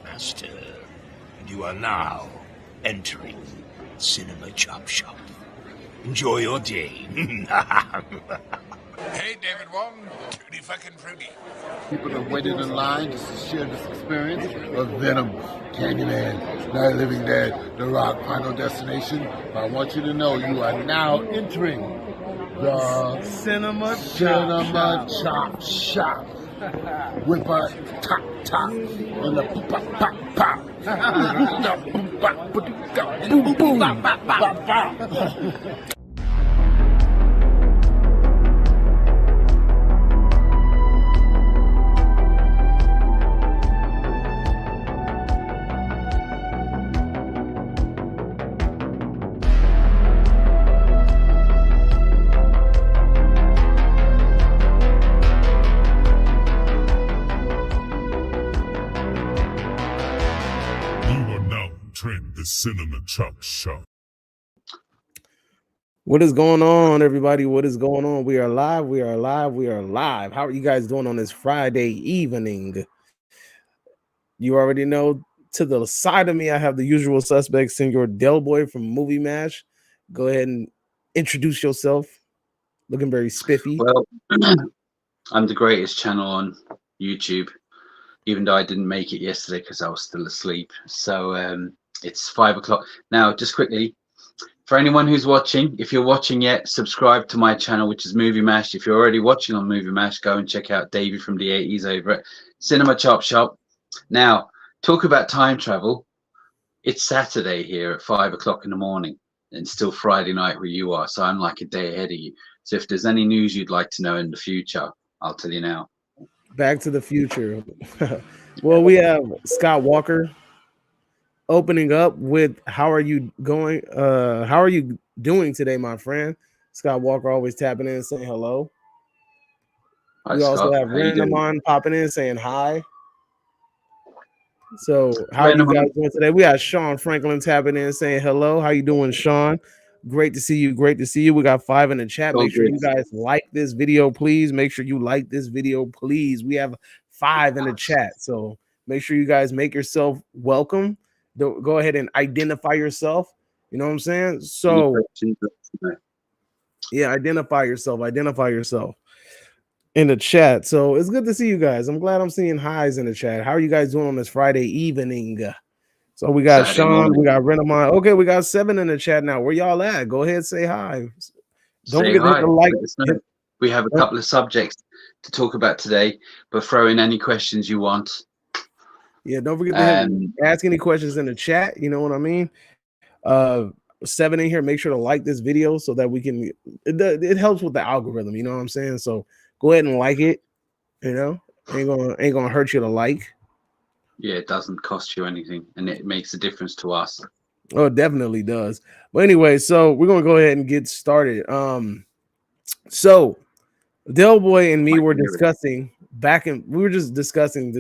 Master, you are now entering Cinema Chop Shop. Enjoy your day. Hey, David Wong, tutti fucking fruity. People that waited in line just to share this experience of Venom, Candyman, Night of the Living Dead, The Rock, Final Destination. But I want you to know you are now entering the Cinema Chop Shop with a top and a pop. Boom, boom, bop. The Cinema Chop Shop. What is going on, everybody? What is going on? We are live. We are live. We are live. How are you guys doing on this Friday evening? You already know. To the side of me, I have the usual suspects, Senor Del Boy from Movie Mash. Go ahead and introduce yourself. Looking very spiffy. Well, I'm the greatest channel on YouTube, even though I didn't make it yesterday because I was still asleep. So it's 5 o'clock now. Just quickly, for anyone who's watching, if you're watching yet, subscribe to my channel, which is Movie Mash. If you're already watching on Movie Mash, go and check out Davey from the 80s over at Cinema Chop Shop. Now, talk about time travel. It's Saturday here at 5 o'clock in the morning, and still Friday night where you are. So I'm like a day ahead of you. So if there's any news you'd like to know in the future, I'll tell you now. Back to the future. Well, we have Scott Walker opening up with how are you going? How are you doing today, my friend? Scott Walker always tapping in and saying hello. Hi, We also Scott. have Renamon popping in saying hi. So how are you guys doing today? We got Sean Franklin tapping in saying hello. How you doing, Sean? Great to see you. Great to see you. We got 5 in the chat. Make sure you guys like this video, please. Make sure you like this video, please. We have 5 in the chat. So make sure you guys make yourself welcome. Go ahead and identify yourself. You know what I'm saying? So yeah, identify yourself in the chat. So it's good to see you guys. I'm glad I'm seeing highs in the chat. How are you guys doing on this Friday evening? So we got Saturday Sean, morning. We got Renamon. Okay, we got 7 in the chat now. Where y'all at? Go ahead, say hi. Don't forget to hit the like. We have a couple of subjects to talk about today, but throw in any questions you want. Yeah, don't forget to ask any questions in the chat. You know what I mean? 7 in here. Make sure to like this video so that we can. It helps with the algorithm. You know what I'm saying? So go ahead and like it. You know, ain't gonna hurt you to like. Yeah, it doesn't cost you anything, and it makes a difference to us. Oh, it definitely does. But anyway, so we're gonna go ahead and get started. So Del Boy and me were discussing we were just discussing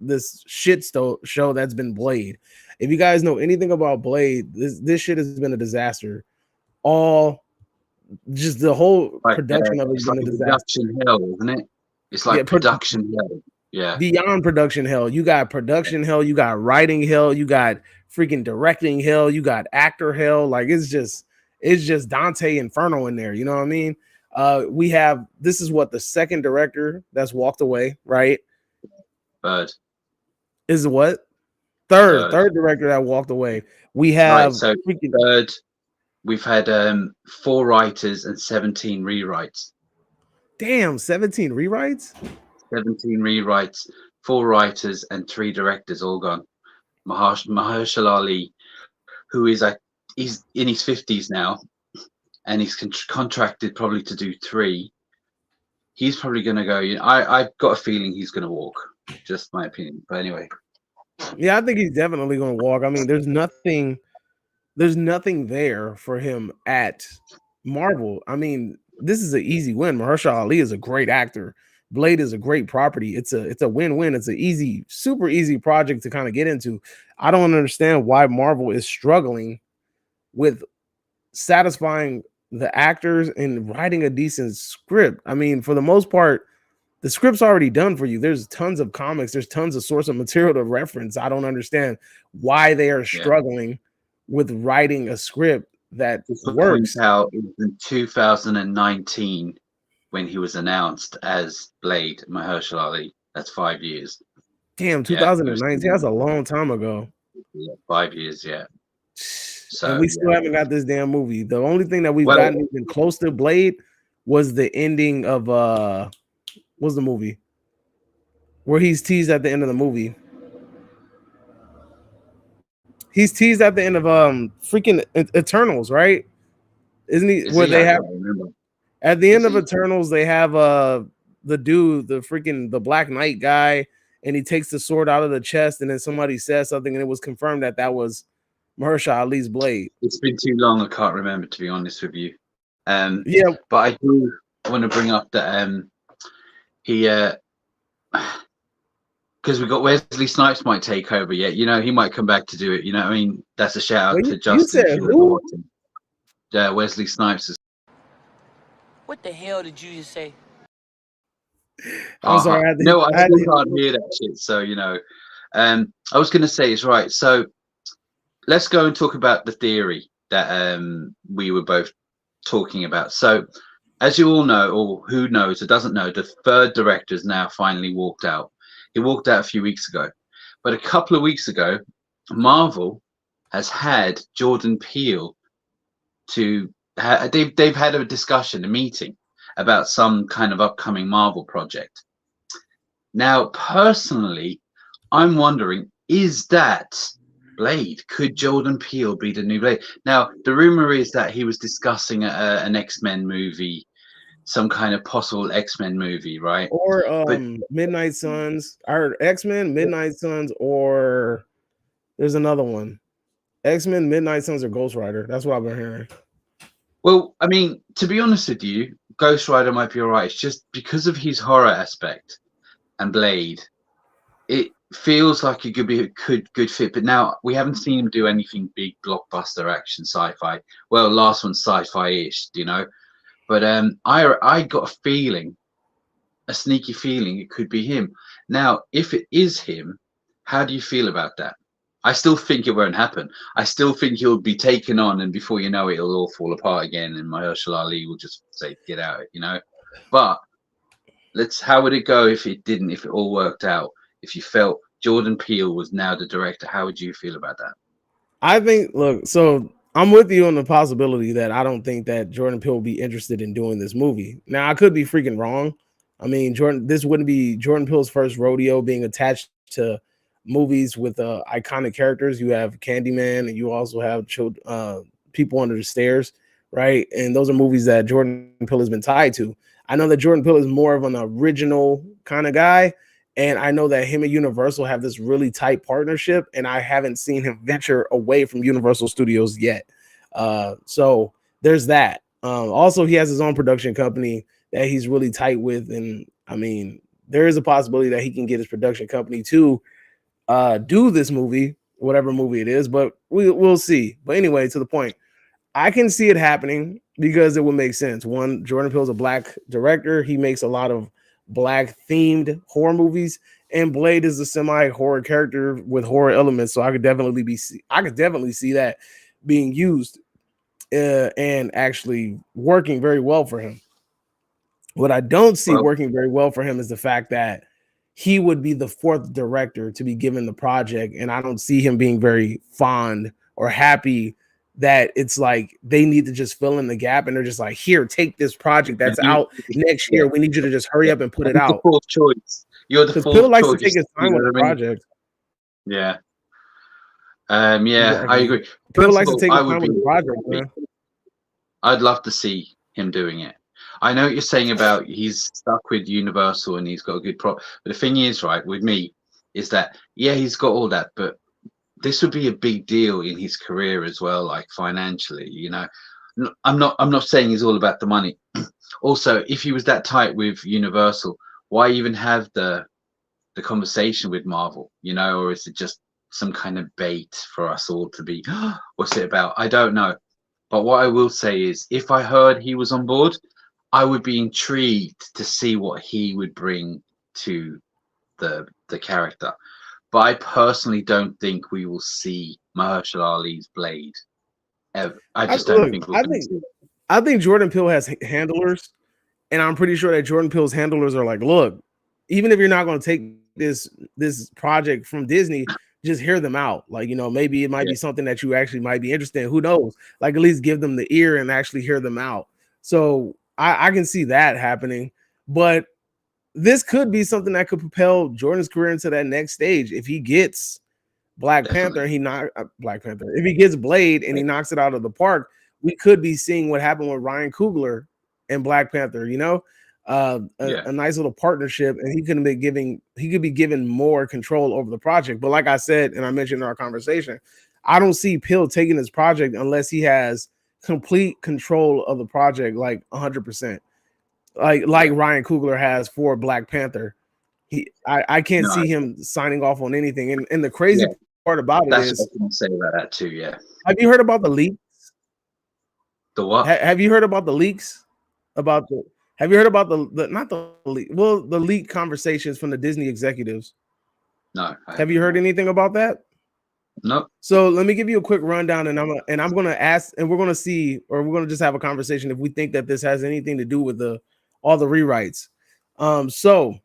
this shit show that's been Blade. If you guys know anything about Blade, this shit has been a disaster. Just the whole production of it has been a disaster. Production hell, isn't it? It's like production hell. Yeah. Beyond production hell. You got production hell, you got writing hell, you got freaking directing hell, you got actor hell. Like it's just Dante Inferno in there. You know what I mean? This is what the second director that's walked away, right? Third. Is what? Third director that walked away. We have third. We've had 4 writers and 17 rewrites. Damn, 17 rewrites? 17 rewrites, 4 writers and 3 directors all gone. Mahershala Ali, who is he's in his 50s now, and he's contracted probably to do 3. He's probably going to go. You know, I've got a feeling he's going to walk. Just my opinion, but anyway. Yeah, I think he's definitely going to walk. I mean, there's nothing there for him at Marvel. I mean, this is an easy win. Mahershala Ali is a great actor. Blade is a great property. It's a win-win. It's an super easy project to kind of get into. I don't understand why Marvel is struggling with satisfying the actors and writing a decent script. I mean, for the most part, The script's already done for you. There's tons of comics. There's tons of source of material to reference. I don't understand why they are struggling with writing a script that works. Out in 2019 when he was announced as Blade, Mahershala Ali. That's 5 years. Damn, 2019. That's a long time ago. Yeah, 5 years, yeah. So and we still haven't got this damn movie. The only thing that we've gotten even close to Blade was the ending of what's the movie where he's teased at the end of the movie. He's teased at the end of freaking Eternals, right? Isn't he? Where they have at the end of Eternals, they have the dude, the Black Knight guy, and he takes the sword out of the chest, and then somebody says something, and it was confirmed that was Mahershala Ali's Blade. It's been too long, I can't remember, to be honest with you. Yeah, but I do want to bring up that he because we got Wesley Snipes might take over. Yeah, you know, he might come back to do it. You know what I mean? That's a shout out to Justin. You said who? Wesley Snipes. What the hell did you just say? I'm sorry. I still can't hear that shit. So, you know, I was going to say it's right. So let's go and talk about the theory that we were both talking about. So as you all know, or who knows or doesn't know, the third director has now finally walked out. He walked out a few weeks ago. But a couple of weeks ago, Marvel has had Jordan Peele to they've had a discussion, a meeting about some kind of upcoming Marvel project. Now, personally, I'm wondering, is that Blade? Could Jordan Peele be the new Blade? Now, the rumor is that he was discussing an X-Men movie, some kind of possible X-Men movie, right? Or Midnight Suns. I heard X-Men, Midnight Suns, or there's another one. X-Men, Midnight Suns, or Ghost Rider. That's what I've been hearing. Well, I mean, to be honest with you, Ghost Rider might be all right. It's just because of his horror aspect and Blade, it feels like it could be a good fit. But now we haven't seen him do anything big, blockbuster action sci-fi. Well, last one's sci-fi-ish, you know. But I got a feeling, a sneaky feeling it could be him. Now, if it is him, how do you feel about that? I still think it won't happen. I still think he'll be taken on, and before you know it, it'll all fall apart again, and Mahershala Ali will just say, "Get out," you know. But how would it go if it didn't? If it all worked out? If you felt Jordan Peele was now the director, how would you feel about that? I think. Look, so I'm with you on the possibility that I don't think that Jordan Peele will be interested in doing this movie. Now, I could be freaking wrong. I mean, this wouldn't be Jordan Peele's first rodeo being attached to movies with iconic characters. You have Candyman, and you also have People Under the Stairs, right? And those are movies that Jordan Peele has been tied to. I know that Jordan Peele is more of an original kind of guy, and I know that him and Universal have this really tight partnership, and I haven't seen him venture away from Universal Studios yet. So there's that. Also, he has his own production company that he's really tight with, and I mean, there is a possibility that he can get his production company to do this movie, whatever movie it is, but we'll see. But anyway, to the point, I can see it happening because it would make sense. One, Jordan Peele's a black director. He makes a lot of black themed horror movies, and Blade is a semi-horror character with horror elements. So I could definitely see that being used and actually working very well for him. What I don't see working very well for him is the fact that he would be the fourth director to be given the project, and I don't see him being very fond or happy that it's like they need to just fill in the gap, and they're just like, here, take this project that's out next year. We need you to just hurry up and put it out. The fourth choice. You're the fourth Peele likes choice. to take his time with the project. Yeah. I agree. Peele likes to take his time with the project, man. I'd love to see him doing it. I know what you're saying about he's stuck with Universal and he's got a good but the thing is, right, with me, is that, yeah, he's got all that, but this would be a big deal in his career as well, like financially, you know. I'm not saying he's all about the money. Also, if he was that tight with Universal, why even have the conversation with Marvel, you know, or is it just some kind of bait for us all to be, what's it about? I don't know. But what I will say is, if I heard he was on board, I would be intrigued to see what he would bring to the character. But I personally don't think we will see Mahershala Ali's Blade ever. I just don't think we're going to see it. I think Jordan Peele has handlers, and I'm pretty sure that Jordan Peele's handlers are like, look, even if you're not going to take this project from Disney, just hear them out. Like, you know, maybe it might be something that you actually might be interested in. Who knows? Like, at least give them the ear and actually hear them out. So I can see that happening, but this could be something that could propel Jordan's career into that next stage if he gets Black Panther and he not Black Panther. If he gets Blade and he knocks it out of the park, we could be seeing what happened with Ryan Coogler and Black Panther. You know, a nice little partnership, and he could be given more control over the project. But like I said, and I mentioned in our conversation, I don't see Peele taking this project unless he has complete control of the project, like 100%. Like Ryan Coogler has for Black Panther. I can't see him signing off on anything. And the crazy part about it is, what I was going to say about that too. Yeah. Have you heard about the leaks? The what? Have you heard about the leaks? Have you heard about the not the leak? Well, the leak conversations from the Disney executives. No. Have you heard anything about that? No. So let me give you a quick rundown, and I'm gonna ask, and we're gonna see, or we're gonna just have a conversation if we think that this has anything to do with all the rewrites. So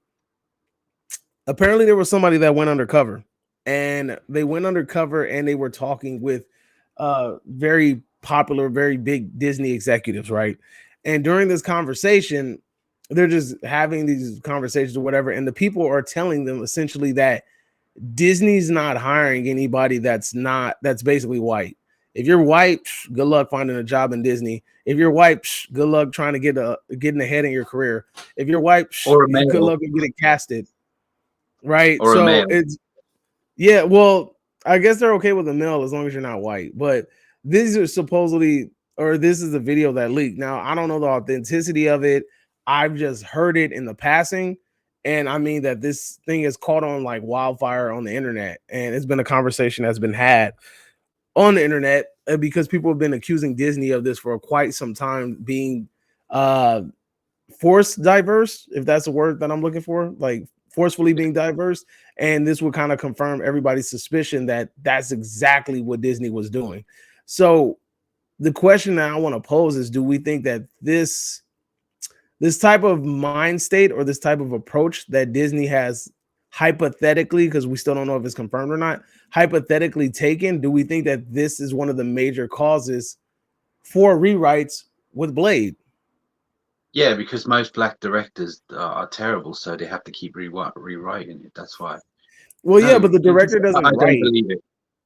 apparently there was somebody that went undercover, and they went undercover and they were talking with very popular, very big Disney executives, right? And during this conversation, they're just having these conversations or whatever, and the people are telling them essentially that Disney's not hiring anybody that's basically white. If you're white, good luck finding a job in Disney. If you're white, good luck trying to getting ahead in your career. If you're white, good luck in getting casted. Right? Or so it's well, I guess they're okay with a male as long as you're not white. But these are supposedly, or this is a video that leaked. Now, I don't know the authenticity of it. I've just heard it in the passing. And I mean that this thing is caught on like wildfire on the internet. And it's been a conversation that's been had on the internet because people have been accusing Disney of this for quite some time, being forced diverse, if that's a word that I'm looking for, like forcefully being diverse. And this would kind of confirm everybody's suspicion that that's exactly what Disney was doing. So the question that I want to pose is, do we think that this type of mind state or this type of approach that Disney has hypothetically, because we still don't know if it's confirmed or not, hypothetically taken, do we think that this is one of the major causes for rewrites with Blade? Yeah, because most black directors are terrible, so they have to keep rewriting it. That's why. Well, yeah, but the director doesn't write. I don't believe it.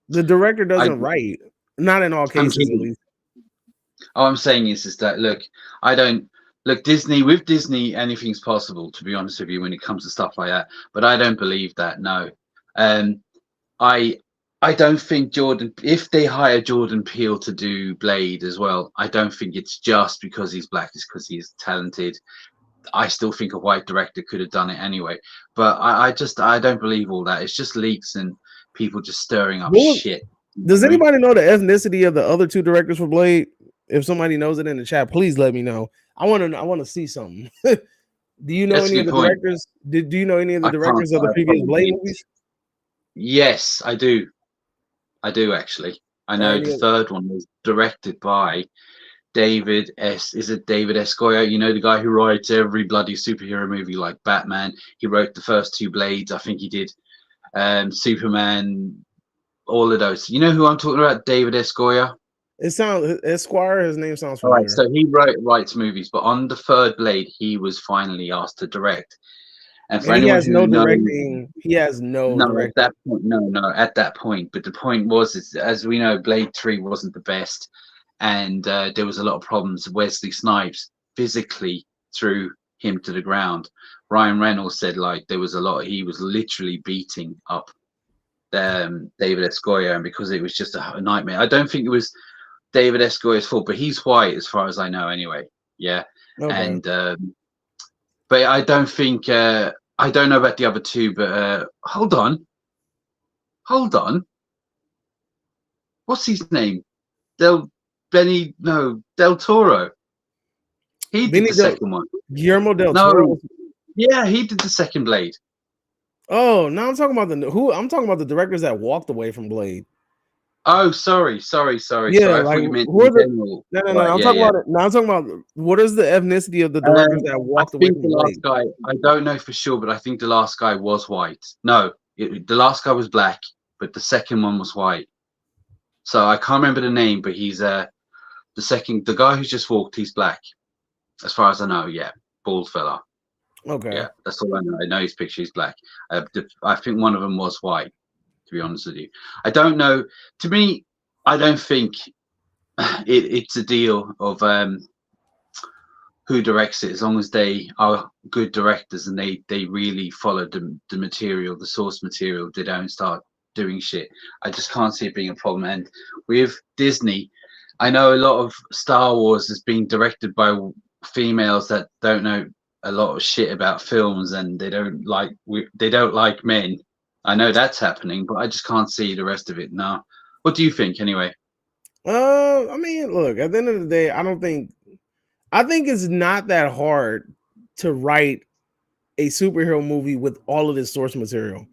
The director doesn't write. Not in all cases, at least. All I'm saying is that look, Disney, with Disney, anything's possible, to be honest with you, when it comes to stuff like that. But I don't believe that. No, I don't think if they hire Jordan Peele to do Blade as well, I don't think it's just because he's black. It's because he's talented. I still think a white director could have done it anyway. But I don't believe all that. It's just leaks and people just stirring up shit. Does anybody know the ethnicity of the other two directors for Blade? If somebody knows it in the chat, please let me know. I want to see something. Do you know any of the directors? Do you know any of the directors of the previous Blade movies? Yes, I do. I do actually. I know the third one was directed by David S. Is it David S. Goyer? You know, the guy who writes every bloody superhero movie like Batman. He wrote the first two Blades. I think he did Superman. All of those. You know who I'm talking about? David S. Goyer. It sounds Esquire. His name sounds familiar. All right, so he writes movies, but on the third Blade, he was finally asked to direct. And for anyone who knows, he has no at that point. No, at that point. But the point was, as we know, Blade 3 wasn't the best, and there was a lot of problems. Wesley Snipes physically threw him to the ground. Ryan Reynolds said like there was a lot. He was literally beating up David S. Goyer, and because it was just a nightmare. I don't think it was David S. Goyer's fault, but he's white as far as I know anyway. Yeah. Okay. And but I don't think I don't know about the other two, but hold on. What's his name? Del Toro. He did the Benny Del second one. Guillermo del No, Toro. yeah, he did the second Blade. Oh, no, I'm talking about I'm talking about the directors that walked away from Blade. Oh, sorry. Yeah, I thought you meant who are in the general. no. Right, I'm yeah, talking yeah. about it. No, I'm talking about what is the ethnicity of the directors that I walked away think from the last Blade? guy, I don't know for sure, but I think the last guy was white. No, the last guy was black, but the second one was white. So I can't remember the name, but he's the guy who's just walked, he's black. As far as I know, yeah. Bald fella. Okay. Yeah, that's all I know. I know his picture is black. I think one of them was white, to be honest with you. I don't know. To me, I don't think it's a deal of who directs it, as long as they are good directors and they really follow the material, the source material. They don't start doing shit. I just can't see it being a problem. And with Disney, I know a lot of Star Wars is being directed by females that don't know a lot of shit about films, and they don't like men. I know that's happening, but I just can't see the rest of it now. What do you think, anyway? I mean, look, at the end of the day, I think it's not that hard to write a superhero movie with all of this source material.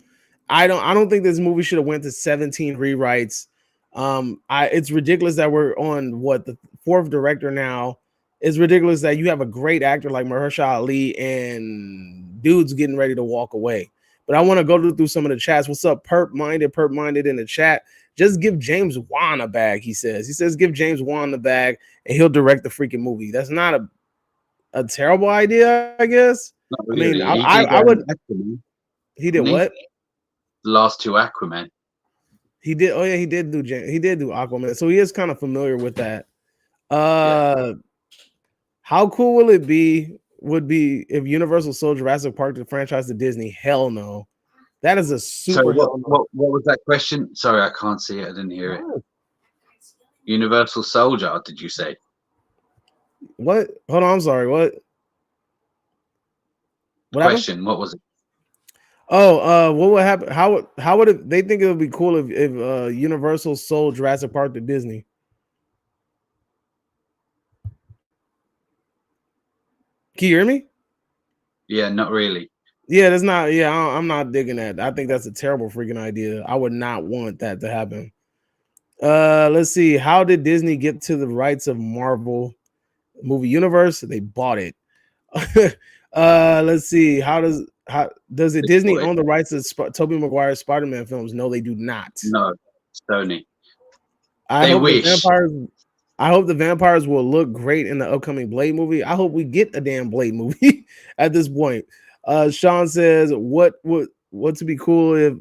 I don't think this movie should have went to 17 rewrites. It's ridiculous that we're on the fourth director now. It's ridiculous that you have a great actor like Mahershala Ali and dude's getting ready to walk away. But I want to go through some of the chats. What's up, Perp Minded in the chat? Just give James Wan a bag, he says. He says give James Wan the bag and he'll direct the freaking movie. That's not a terrible idea, I guess. Not really. I mean, I would. Aquaman, He did what? The last two Aquaman. He did. Oh yeah, he did do Aquaman. So he is kind of familiar with that. How cool would be if Universal sold Jurassic Park to the franchise to Disney? Hell no. That is a super. So what was that question? Sorry, I can't see it. I didn't hear it. Universal Soldier, did you say? What? Hold on, I'm sorry. What Question. What was it? Oh, what would happen? How would they think it would be cool if Universal sold Jurassic Park to Disney? Can you hear me? Yeah, not really. Yeah, that's not. Yeah, I'm not digging that. I think that's a terrible freaking idea. I would not want that to happen. Let's see. How did Disney get to the rights of Marvel movie universe? They bought it. Let's see. How does it Disney own the rights to Tobey Maguire's Spider-Man films? No, they do not. No, Sony. I hope the vampires will look great in the upcoming Blade movie. I hope we get a damn Blade movie at this point. Sean says, what to be cool if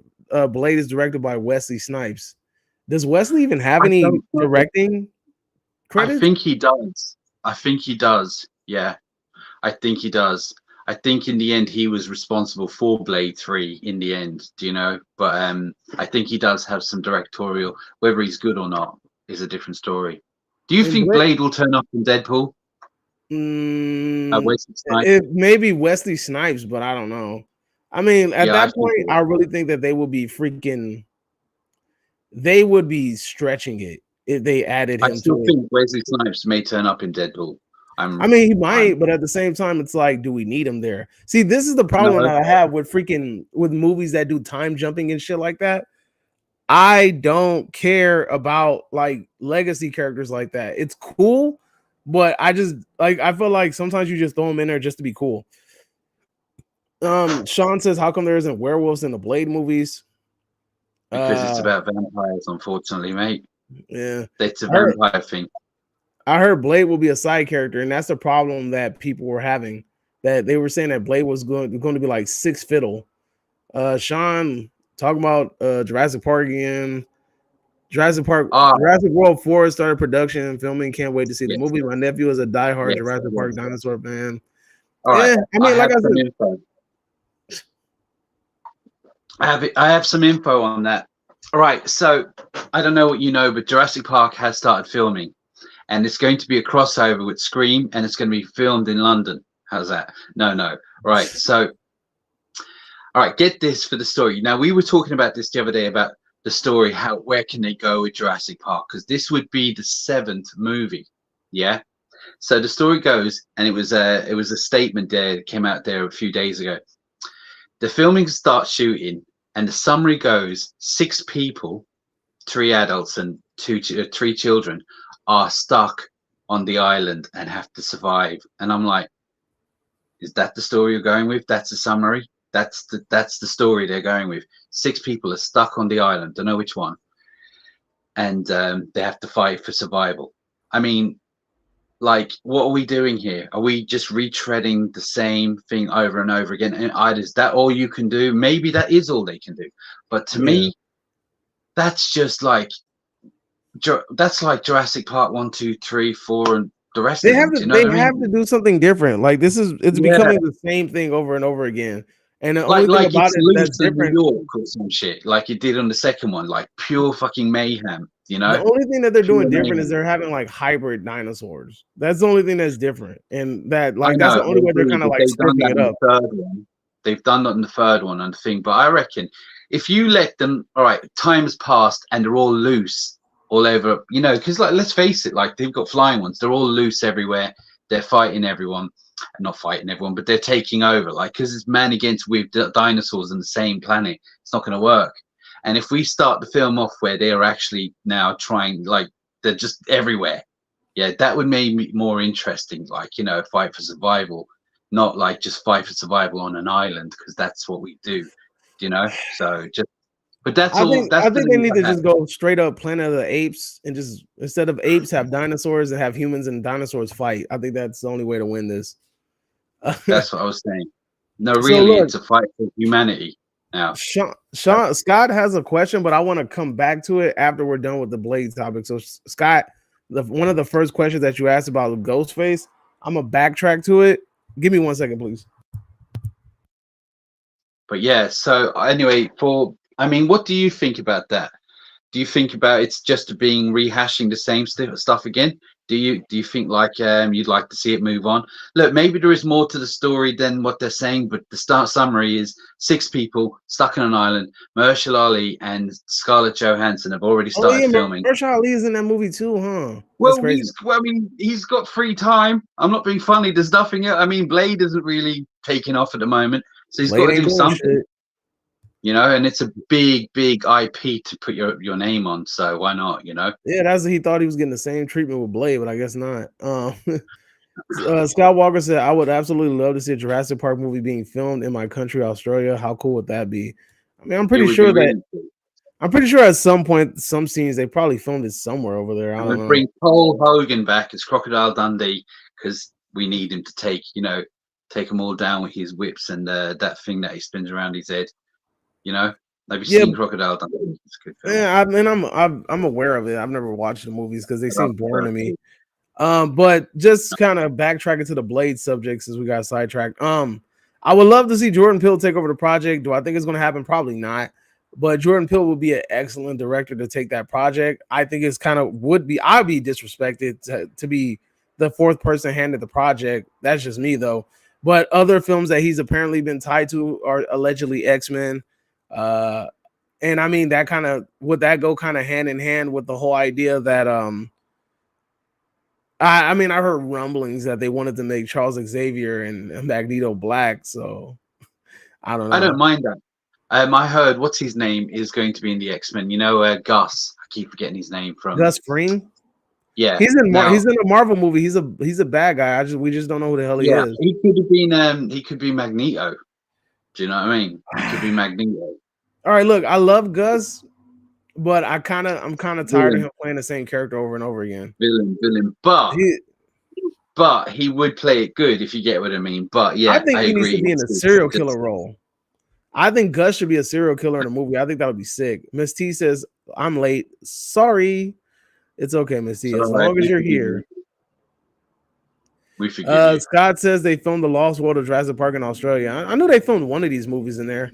Blade is directed by Wesley Snipes? Does Wesley even have any directing credits? I think he does. Yeah, I think he does. I think in the end he was responsible for Blade 3 in the end, do you know? But I think he does have some directorial. Whether he's good or not is a different story. Do you think Blade will turn up in Deadpool? Maybe Wesley Snipes, but I don't know. I mean, at that point, I really think that they would be stretching it if they added him. I still think Wesley Snipes may turn up in Deadpool. I mean, he might, but at the same time, it's like, do we need him there? See, this is the problem that I have with movies that do time jumping and shit like that. I don't care about like legacy characters like that. It's cool, but I feel like sometimes you just throw them in there just to be cool. Sean says, how come there isn't werewolves in the Blade movies? Because it's about vampires, unfortunately, mate. Yeah, it's a vampire thing. I heard Blade will be a side character, and that's the problem that people were having. That they were saying that Blade was going to be like Sixth Fiddle. Sean, talking about Jurassic Park again. Jurassic World 4 started production and filming. Can't wait to see the movie. My nephew is a diehard Jurassic Park dinosaur fan. All right. I mean, like I said, I have some info on that. All right. So I don't know what you know, but Jurassic Park has started filming. And it's going to be a crossover with Scream, and it's going to be filmed in London. How's that? No. Right. So, all right, get this for the story. Now, we were talking about this the other day about the story, where can they go with Jurassic Park? Because this would be the 7th movie. Yeah. So the story goes, and it was a statement there that came out there a few days ago. The filming starts shooting, and the summary goes: 6 people, 3 adults and 3 children, are stuck on the island and have to survive. And I'm like, is that the story you're going with? That's the summary. That's the story they're going with. 6 people are stuck on the island. Don't know which one, and they have to fight for survival. I mean, like, what are we doing here? Are we just retreading the same thing over and over again? And either is that all you can do? Maybe that is all they can do. But to me, that's just like Jurassic Park 1, 2, 3, 4, and the rest. They of have them, to. do you know They what I have mean? to do something different. Like it's becoming the same thing over and over again. And the only Like thing about it's it that's loose in New different. York or some shit, like it did on the second one, like pure fucking mayhem. You The know, only thing that they're pure doing different is mayhem. they're having like hybrid dinosaurs. That's the only thing that's different, and that I like that's know, the I only way they're agree, kind of but like they've done scripting that it in up. the third one. They've done that in the third one and the thing. But I reckon if you let them, all right, time has passed and they're all loose all over, you know, because like let's face it, like they've got flying ones, they're all loose everywhere. They're fighting everyone, not fighting everyone, but they're taking over. Like because it's man against with dinosaurs on the same planet, it's not going to work. And if we start the film off where they are actually now trying, like they're just everywhere, yeah, that would make me more interesting. Like, you know, fight for survival, not like just fight for survival on an island, because that's what we do, you know. So just, but that's all. That's I the think they news need to I have. just go straight up Planet of the Apes and just instead of apes have dinosaurs and have humans and dinosaurs fight. I think that's the only way to win this. That's what I was saying. No, So really, look, it's a fight for humanity now. Sean Scott has a question, but I want to come back to it after we're done with the Blade topic. So Scott, one of the first questions that you asked about Ghostface, I'm gonna backtrack to it. Give me 1 second, please. But yeah, so anyway, I mean, what do you think about that? Do you think about it's just being rehashing the same stuff again? Do you think like you'd like to see it move on? Look, maybe there is more to the story than what they're saying, but the start summary is 6 people stuck on an island. Mahershala Ali and Scarlett Johansson have already Oh started yeah, filming. Mahershala Ali is in that movie too, huh? That's Well, crazy. I mean, he's got free time. I'm not being funny. There's nothing else. I mean, Blade isn't really taking off at the moment, so he's got Blade to ain't do doing something. shit. You know, and it's a big IP to put your name on, so why not, you know? Yeah, he thought he was getting the same treatment with Blade, but I guess not. Scott Walker said, I would absolutely love to see a Jurassic Park movie being filmed in my country, Australia. How cool would that be? I mean, I'm It pretty would sure be that really cool. I'm pretty sure at some point, some scenes they probably filmed it somewhere over there. I And don't we'd know. bring Paul Hogan back as Crocodile Dundee because we need him to take them all down with his whips and that thing that he spins around his head. You know, have you seen Crocodile Dundee? It's a good film. Yeah, I mean, I'm aware of it. I've never watched the movies because they seem boring to me. But just kind of backtracking to the Blade subject since we got sidetracked. I would love to see Jordan Peele take over the project. Do I think it's going to happen? Probably not. But Jordan Peele would be an excellent director to take that project. I think it's kind of I'd be disrespected to be the 4th person handed the project. That's just me though. But other films that he's apparently been tied to are allegedly X-Men. And I mean that would that go kind of hand in hand with the whole idea that I mean I heard rumblings that they wanted to make Charles Xavier and Magneto black, so I don't know. I don't mind that. I heard what's his name is going to be in the X-Men. You know, Gus. I keep forgetting his name from Gus Fring. Yeah, he's in a Marvel movie. He's a bad guy. We just don't know who the hell he is. He could have been he could be Magneto. Do you know what I mean? He could be Magneto. All right, look, I love Gus, but I'm kind of tired of him playing the same character over and over again. Villain, but he would play it good if you get what I mean. But yeah, I think he agree. needs to be in a serial killer role. I think Gus should be a serial killer in a movie. I think that would be sick. Miss T says, I'm late. Sorry. It's okay, Miss T. As long as you're here. We forgive you. Scott says they filmed The Lost World of Jurassic Park in Australia. I knew they filmed one of these movies in there.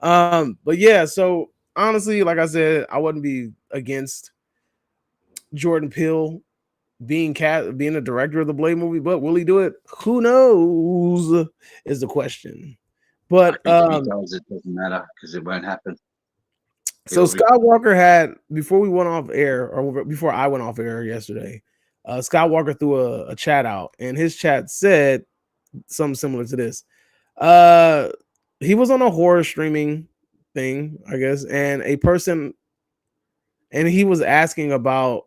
But yeah, so honestly, like I said, I wouldn't be against Jordan Peele being a director of the Blade movie, but will he do it? Who knows is the question. But if he does, it doesn't matter because it won't happen. So Scott Walker had before I went off air yesterday, Scott Walker threw a chat out, and his chat said something similar to this. He was on a horror streaming thing, I guess, and he was asking about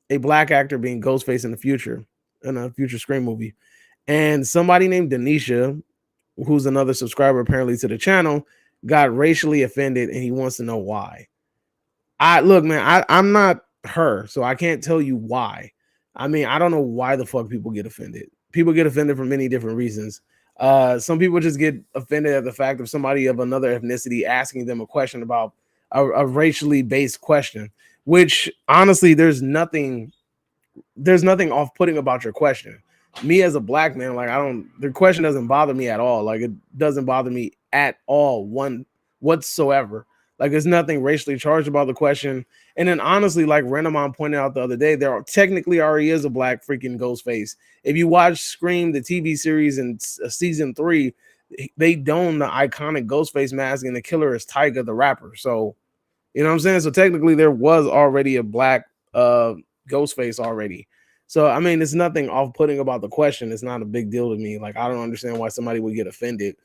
a black actor being Ghostface in the future, in a future Scream movie. And somebody named Denisha, who's another subscriber apparently to the channel, got racially offended, and he wants to know why. Look, man, I'm not her, so I can't tell you why. I mean, I don't know why the fuck people get offended. People get offended for many different reasons. Some people just get offended at the fact of somebody of another ethnicity asking them a question about a racially based question, which honestly, there's nothing off-putting about your question. Me as a black man, like the question doesn't bother me at all. Like it doesn't bother me at all whatsoever. Like there's nothing racially charged about the question. And then honestly, like Renamon pointed out the other day, there technically already is a black freaking Ghostface. If you watch Scream, the TV series in season 3, they don the iconic Ghostface mask, and the killer is Tyga the rapper. So, you know what I'm saying? So technically there was already a black Ghostface already. So, I mean, it's nothing off-putting about the question. It's not a big deal to me. Like, I don't understand why somebody would get offended.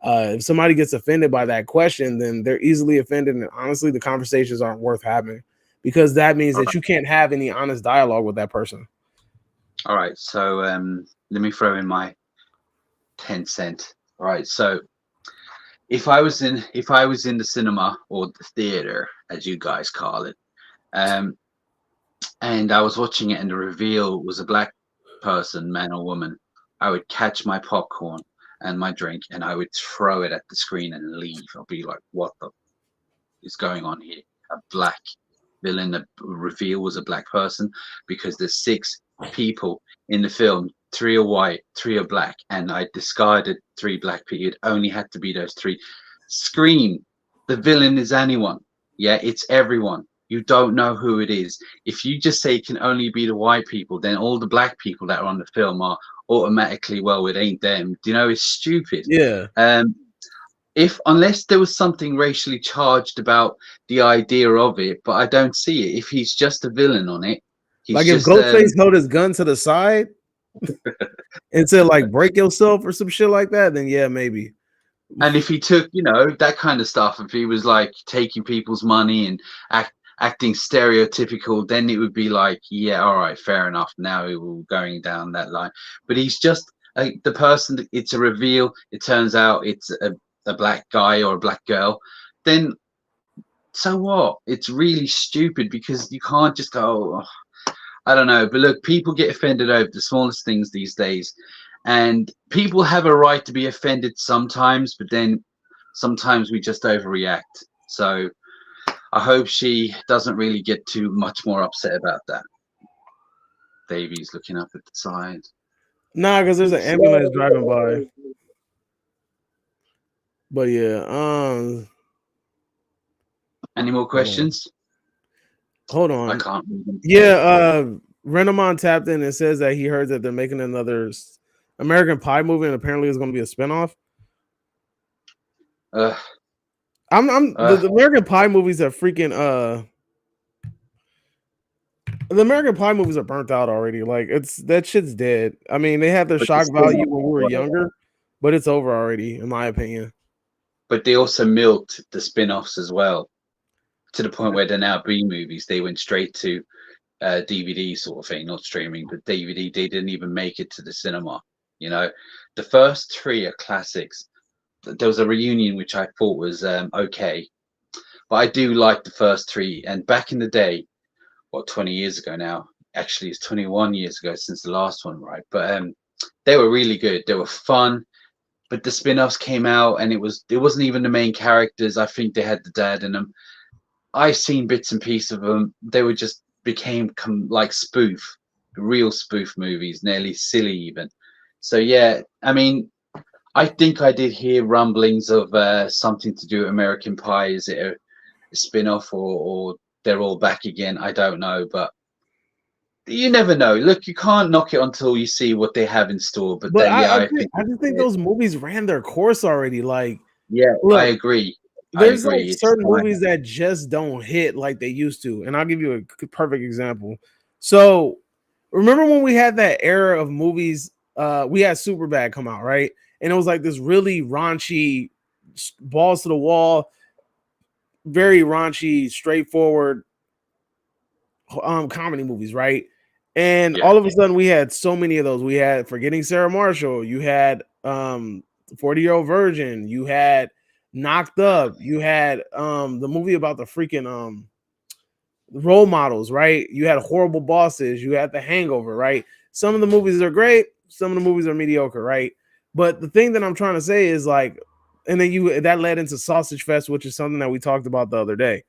If somebody gets offended by that question, then they're easily offended. And honestly, the conversations aren't worth having, because that means that you can't have any honest dialogue with that person. All right. So let me throw in my 10 cents. All right. So if I was in the cinema, or the theater, as you guys call it, and I was watching it and the reveal was a black person, man or woman, I would catch my popcorn and my drink and I would throw it at the screen and leave. I'll be like, what the is going on here? A black villain, the reveal was a black person, because there's 6 people in the film, 3 are white, 3 are black, and I discarded 3 black people. It only had to be those 3. Scream, the villain is anyone. Yeah, it's everyone. You don't know who it is. If you just say it can only be the white people, then all the black people that are on the film are automatically, well, it ain't them. Do you know, it's stupid. Yeah. Unless there was something racially charged about the idea of it, but I don't see it. If he's just a villain on it, he's like just, if Ghostface held his gun to the side and said like break yourself or some shit like that, then yeah, maybe. And if he took, you know, that kind of stuff, if he was like taking people's money and acting stereotypical, then it would be like, yeah, all right, fair enough. Now we're going down that line. But he's just the person that it's a reveal. It turns out it's a black guy or a black girl. Then so what? It's really stupid, because you can't just go, oh, I don't know. But look, people get offended over the smallest things these days. And people have a right to be offended sometimes, but then sometimes we just overreact. So I hope she doesn't really get too much more upset about that. Davy's looking up at the side. Nah, because there's an ambulance driving by. But yeah, any more questions? Hold on. I can't read them. Yeah, Renamon tapped in and says that he heard that they're making another American Pie movie, and apparently it's going to be a spinoff. The American Pie movies are freaking the American Pie movies are burnt out already. Like that shit's dead. I mean, they had their shock value when we were younger, but it's over already, in my opinion. But they also milked the spin-offs as well, to the point where they're now B movies. They went straight to DVD sort of thing, not streaming, but DVD. They didn't even make it to the cinema. You know, the first 3 are classics. There was a reunion which I thought was okay, but I do like the first 3. And back in the day, 20 years ago now, actually it's 21 years ago since the last one, right? But they were really good. They were fun. But the spin-offs came out and it wasn't even the main characters. I think they had the dad in them. I've seen bits and pieces of them. They were just became like real spoof movies, nearly silly even. So yeah, I mean, I think I did hear rumblings of something to do with American Pie. Is it a spin-off or they're all back again? I don't know, but you never know. Look, you can't knock it until you see what they have in store. But then, I just think those movies ran their course already. Like, yeah, look, I agree. There's like certain movies that just don't hit like they used to, and I'll give you a perfect example. So, remember when we had that era of movies? We had Superbad come out, right? And it was like this really raunchy, balls to the wall, very raunchy, straightforward comedy movies, right? And Yeah. all of a sudden we had so many of those. We had Forgetting Sarah Marshall, you had 40-Year-Old Virgin, you had Knocked Up, you had the movie about the freaking role models, right? You had Horrible Bosses, you had The Hangover, right? Some of the movies are great, some of the movies are mediocre, right? But the thing that I'm trying to say is like, and then that led into Sausage Fest, which is something that we talked about the other day.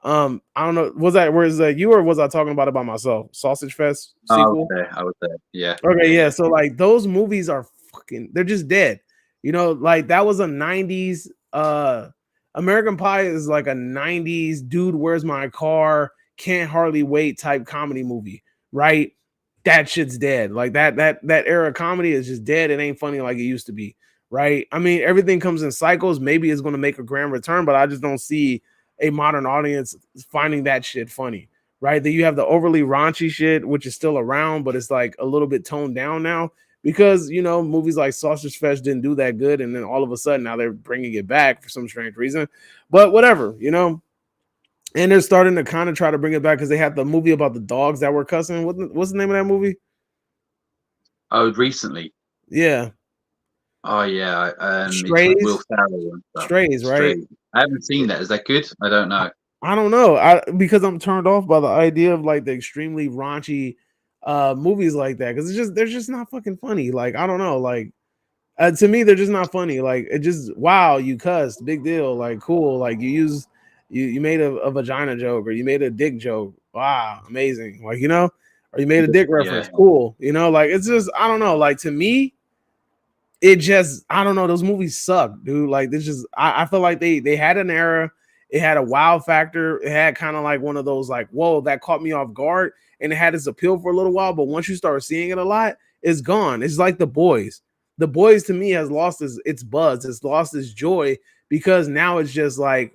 I don't know, was that you, or was I talking about it by myself? Sausage Fest sequel? I was there. Yeah. Okay, yeah. So like those movies are fucking, they're just dead. You know, like that was a 90s American Pie is like a 90s dude, where's my car? Can't hardly wait type comedy movie, right? That shit's dead. Like that era of comedy is just dead. It ain't funny like it used to be, right? I mean, everything comes in cycles. Maybe it's going to make a grand return, but I just don't see a modern audience finding that shit funny, right? Then you have the overly raunchy shit, which is still around, but it's like a little bit toned down now because, you know, movies like Sausage Fest didn't do that good. And then all of a sudden now they're bringing it back for some strange reason, but whatever, you know. And they're starting to kind of try to bring it back because they had the movie about the dogs that were cussing. What's the name of that movie? Oh, recently. Yeah. Oh yeah. Strays. It's with Will Ferrell and stuff. Strays, right? Strays. I haven't seen that. Is that good? I don't know. I don't know. Because I'm turned off by the idea of like the extremely raunchy movies like that because they're just not fucking funny. Like I don't know. Like to me, they're just not funny. Like it just wow, you cussed, big deal. Like cool. Like you made a vagina joke or you made a dick joke. Wow, amazing. Like, you know, or you made a dick reference. Yeah. Cool. You know, like it's just, I don't know. Like to me, it just, I don't know. Those movies suck, dude. Like this just, I feel like they had an era. It had a wow factor. It had kind of like one of those like, whoa, that caught me off guard. And it had its appeal for a little while. But once you start seeing it a lot, it's gone. It's like The Boys. The Boys to me has lost its buzz. It's lost its joy because now it's just like,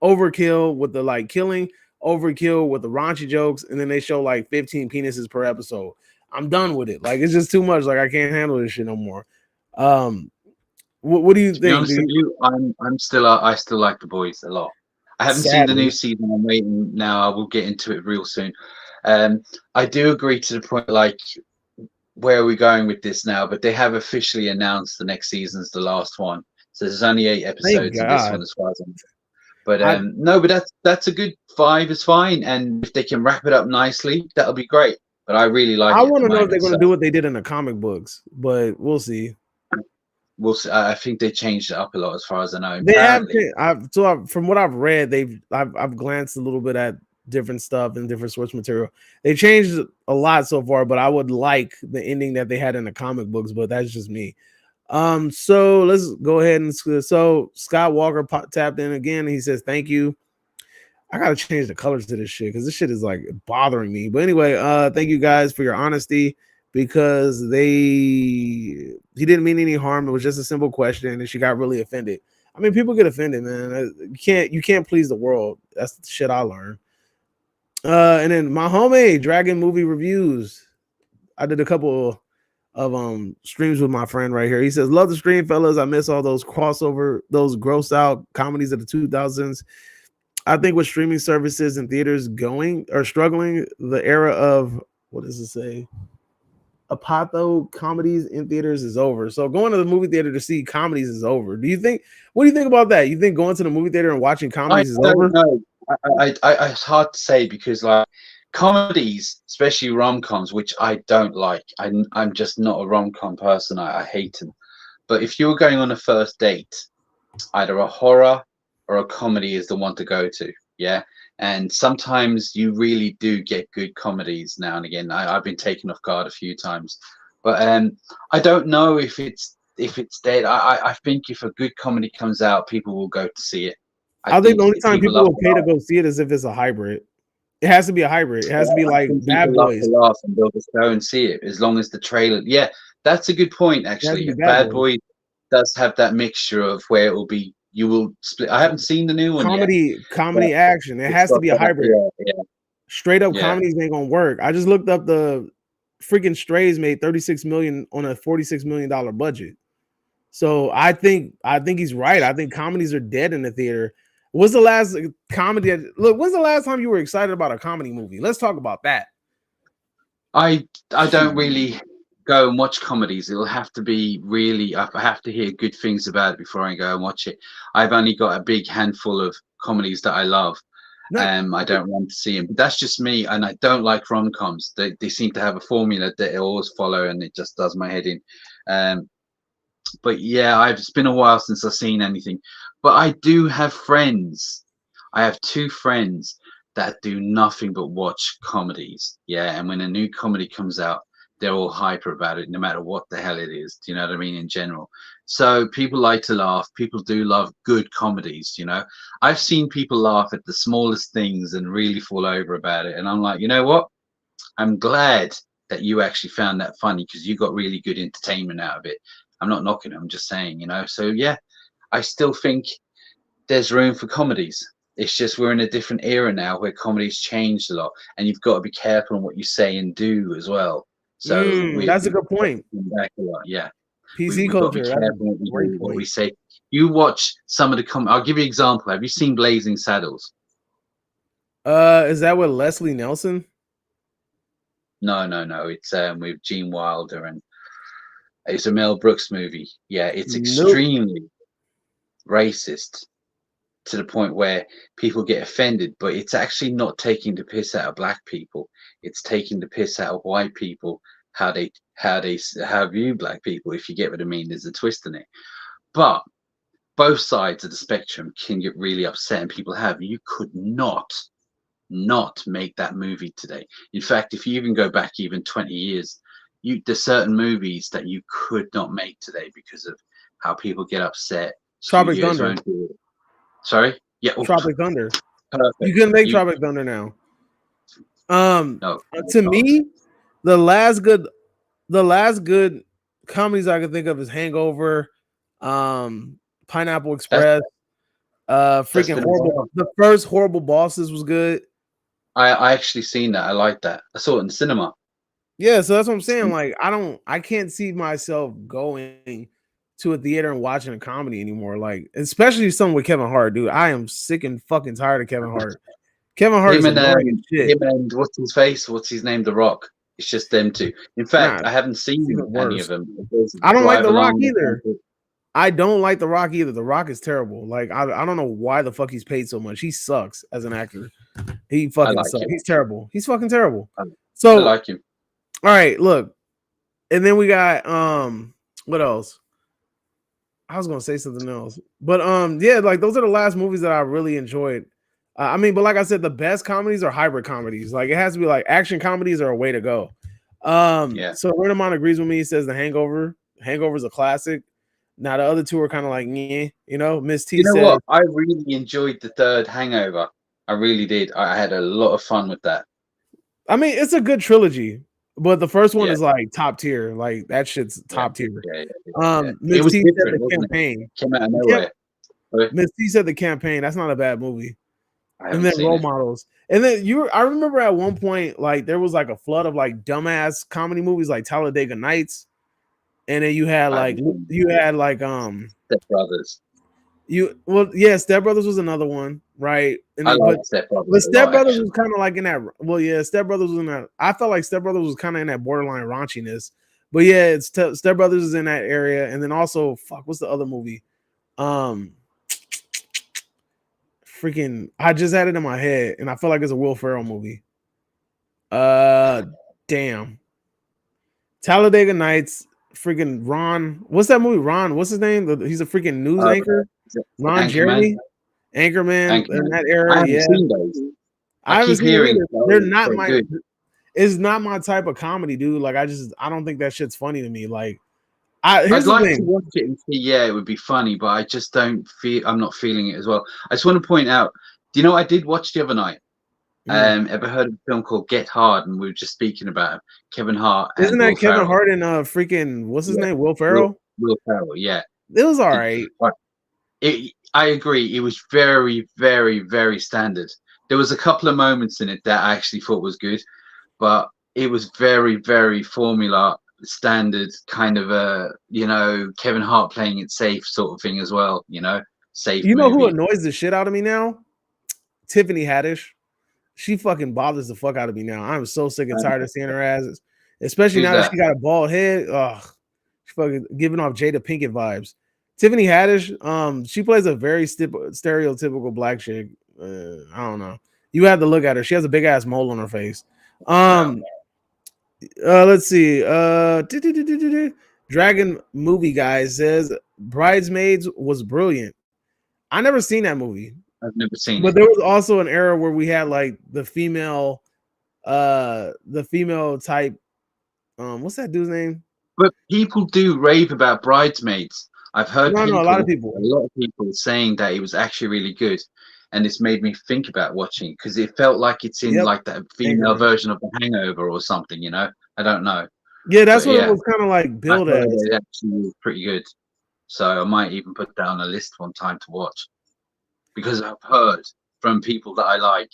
overkill with the like killing, overkill with the raunchy jokes, and then they show like 15 penises per episode. I'm done with it. Like it's just too much. Like I can't handle this shit no more. What do you think? To be honest with you, I still like The Boys a lot. I haven't seen the new season. I'm waiting now. I will get into it real soon. I do agree to the point like where are we going with this now? But they have officially announced the next season's the last one. So there's only 8 episodes of this one as far as I'm concerned. But no, but that's a good 5 is fine, and if they can wrap it up nicely, that'll be great. But I really like. I want to know if they're going to do what they did in the comic books, but we'll see. We'll see. I think they changed it up a lot, as far as I know. They have. From what I've read, I've glanced a little bit at different stuff and different source material. They changed a lot so far, but I would like the ending that they had in the comic books. But that's just me. So let's go ahead and so Scott Walker tapped in again. He says, thank you. I gotta change the colors to this shit because this shit is like bothering me. But anyway, thank you guys for your honesty because he didn't mean any harm. It was just a simple question, and she got really offended. I mean, people get offended, man. You can't please the world. That's the shit I learned. And then my homie Dragon movie reviews. I did a couple of streams with my friend right here. He says, love the stream, fellas. I miss all those crossover, those gross out comedies of the 2000s. I think with streaming services and theaters struggling, the era of, what does it say? Apatho comedies in theaters is over. So going to the movie theater to see comedies is over. What do you think about that? You think going to the movie theater and watching comedies is over? No, it's hard to say because like comedies, especially rom-coms, which I don't like. I'm just not a rom-com person. I hate them. But if you're going on a first date, either a horror or a comedy is the one to go to. Yeah. And sometimes you really do get good comedies now and again. I've been taken off guard a few times. But I don't know if it's dead. I think if a good comedy comes out, people will go to see it. I think the only time people will pay to go see it is if it's a hybrid. It has to be a hybrid. It has to be like Bad Boys. Laugh and they'll just go and see it as long as the trailer. Yeah, that's a good point actually. Bad Boys does have that mixture of where it will be. You will split. I haven't seen the new one. Comedy action. It has to be a hybrid. Yeah. Straight up Yeah. comedies ain't gonna work. I just looked up the freaking Strays made 36 million on a $46 million budget. So I think he's right. I think comedies are dead in the theater. What's the last comedy? When's the last time you were excited about a comedy movie? Let's talk about that. I don't really go and watch comedies. It'll have to be really, I have to hear good things about it before I go and watch it. I've only got a big handful of comedies that I love. I don't want to see them. But that's just me, and I don't like rom-coms. They seem to have a formula that they always follow, and it just does my head in. But yeah, it's been a while since I've seen anything. But I do have friends. I have 2 friends that do nothing but watch comedies. Yeah, and when a new comedy comes out, they're all hyper about it, no matter what the hell it is. Do you know what I mean? In general. So people like to laugh. People do love good comedies. You know, I've seen people laugh at the smallest things and really fall over about it. And I'm like, you know what? I'm glad that you actually found that funny, because you got really good entertainment out of it. I'm not knocking it. I'm just saying, you know. So yeah, I still think there's room for comedies. It's just we're in a different era now where comedy's changed a lot, and you've got to be careful on what you say and do as well. So that's a good point. Back a lot, yeah. PC We've got to be culture. careful what we say. You watch some of the I'll give you an example. Have you seen Blazing Saddles? Is that with Leslie Nelson? No. It's with Gene Wilder, and it's a Mel Brooks movie. Yeah, it's extremely racist to the point where people get offended, but it's actually not taking the piss out of black people. It's taking the piss out of white people, how they view black people, if you get what I mean. There's a twist in it. But both sides of the spectrum can get really upset, and people have. You could not make that movie today. In fact, if you even go back even 20 years, there's certain movies that you could not make today because of how people get upset. Tropic Thunder. Sorry? Yeah. Tropic Thunder. Perfect. You couldn't make Tropic Thunder now. No, to me, the last good comedies I can think of is Hangover, Pineapple Express, freaking Horrible. The first Horrible Bosses was good. I actually seen that. I like that. I saw it in the cinema. Yeah, so that's what I'm saying. Like, I can't see myself going to a theater and watching a comedy anymore. Like, especially something with Kevin Hart, dude. I am sick and fucking tired of Kevin Hart. Kevin Hart is annoying shit. Him and what's his face? What's his name? The Rock. It's just them two. In fact, I haven't seen any of them. I don't like The Rock either. I don't like The Rock either. The Rock is terrible. Like, I don't know why the fuck he's paid so much. He sucks as an actor. He fucking sucks. He's terrible. He's fucking terrible. So I like him. All right, look. And then we got what else? I was gonna say something else. But yeah, like those are the last movies that I really enjoyed. I mean, but like I said, the best comedies are hybrid comedies. Like it has to be like action comedies are a way to go. Yeah. So Renamon agrees with me. He says The Hangover. Hangover is a classic. Now the other two are kind of like, yeah, you know. Miss T said, what? I really enjoyed the third Hangover. I really did. I had a lot of fun with that. I mean, it's a good trilogy, but the first one is like top tier. Like that shit's top tier. Miss T said The Campaign. Came out of nowhere. Miss T said The Campaign. That's not a bad movie. And then Role Models. And then I remember at one point, like there was like a flood of like dumbass comedy movies like Talladega Nights. And then you had like Step Brothers. Step Brothers was another one, right? And I like Step Brothers. But Step Brothers was kind of like in that. Well, yeah, Step Brothers was in that. I felt like Step Brothers was kind of in that borderline raunchiness. But yeah, it's Step Brothers is in that area, and then also what's the other movie? Freaking, I just had it in my head, and I feel like it's a Will Ferrell movie. Damn. Talladega Nights. Freaking Ron, what's that movie? Ron, what's his name? He's a freaking news anchor. Ron Jeremy, Anchorman in that era. I haven't seen those. I haven't seen them. They're not my. Good. It's not my type of comedy, dude. Like I don't think that shit's funny to me. Like I'd like to watch it and see. Yeah, it would be funny, but I just don't feel. I'm not feeling it as well. I just want to point out. Do you know what I did watch the other night? Ever heard of a film called Get Hard? And we were just speaking about Kevin Hart. Isn't that Kevin Hart and freaking what's his name? Will Ferrell? Will Ferrell, yeah. It was all right. I agree. It was very, very, very standard. there was a couple of moments in it that I actually thought was good, but it was very, very formula standard kind of a, you know, Kevin Hart playing it safe sort of thing as well, you know, safe You know who movie. annoys the shit out of me now? Tiffany Haddish. She fucking bothers the fuck out of me now. I'm so sick and tired of seeing her ass, especially Who's now that that? she got a bald head. Ugh, she's fucking giving off Jada Pinkett vibes. Tiffany Haddish, she plays a very stereotypical black chick. I don't know. You have to look at her. She has a big ass mole on her face. Let's see. Dragon Movie Guy says Bridesmaids was brilliant. I never seen that movie. I've never seen But it. there was also an era where we had like the female type. What's that dude's name? But people do rave about Bridesmaids. I've heard No, a lot of people. a lot of people saying that it was actually really good, and it's made me think about watching because it felt like it's in Yep. like that female Agree. version of The Hangover or something. You know, I don't know. Yeah, that's But what yeah, it was kind of like I billed heard as. it actually was pretty good. So I might even put that on a list one time to watch because I've heard from people that I like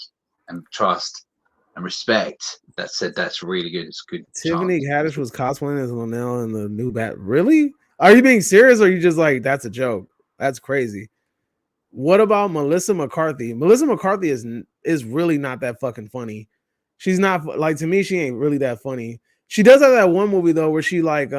and trust and respect that said that's really good. It's good. Tiffany chance. Haddish was cosplaying as Linnell in the new Bat. Really? Are you being serious, or are you just like that's a joke? That's crazy. What about Melissa McCarthy? Melissa McCarthy is really not that fucking funny. She's not like, to me, she ain't really that funny. She does have that one movie though where she like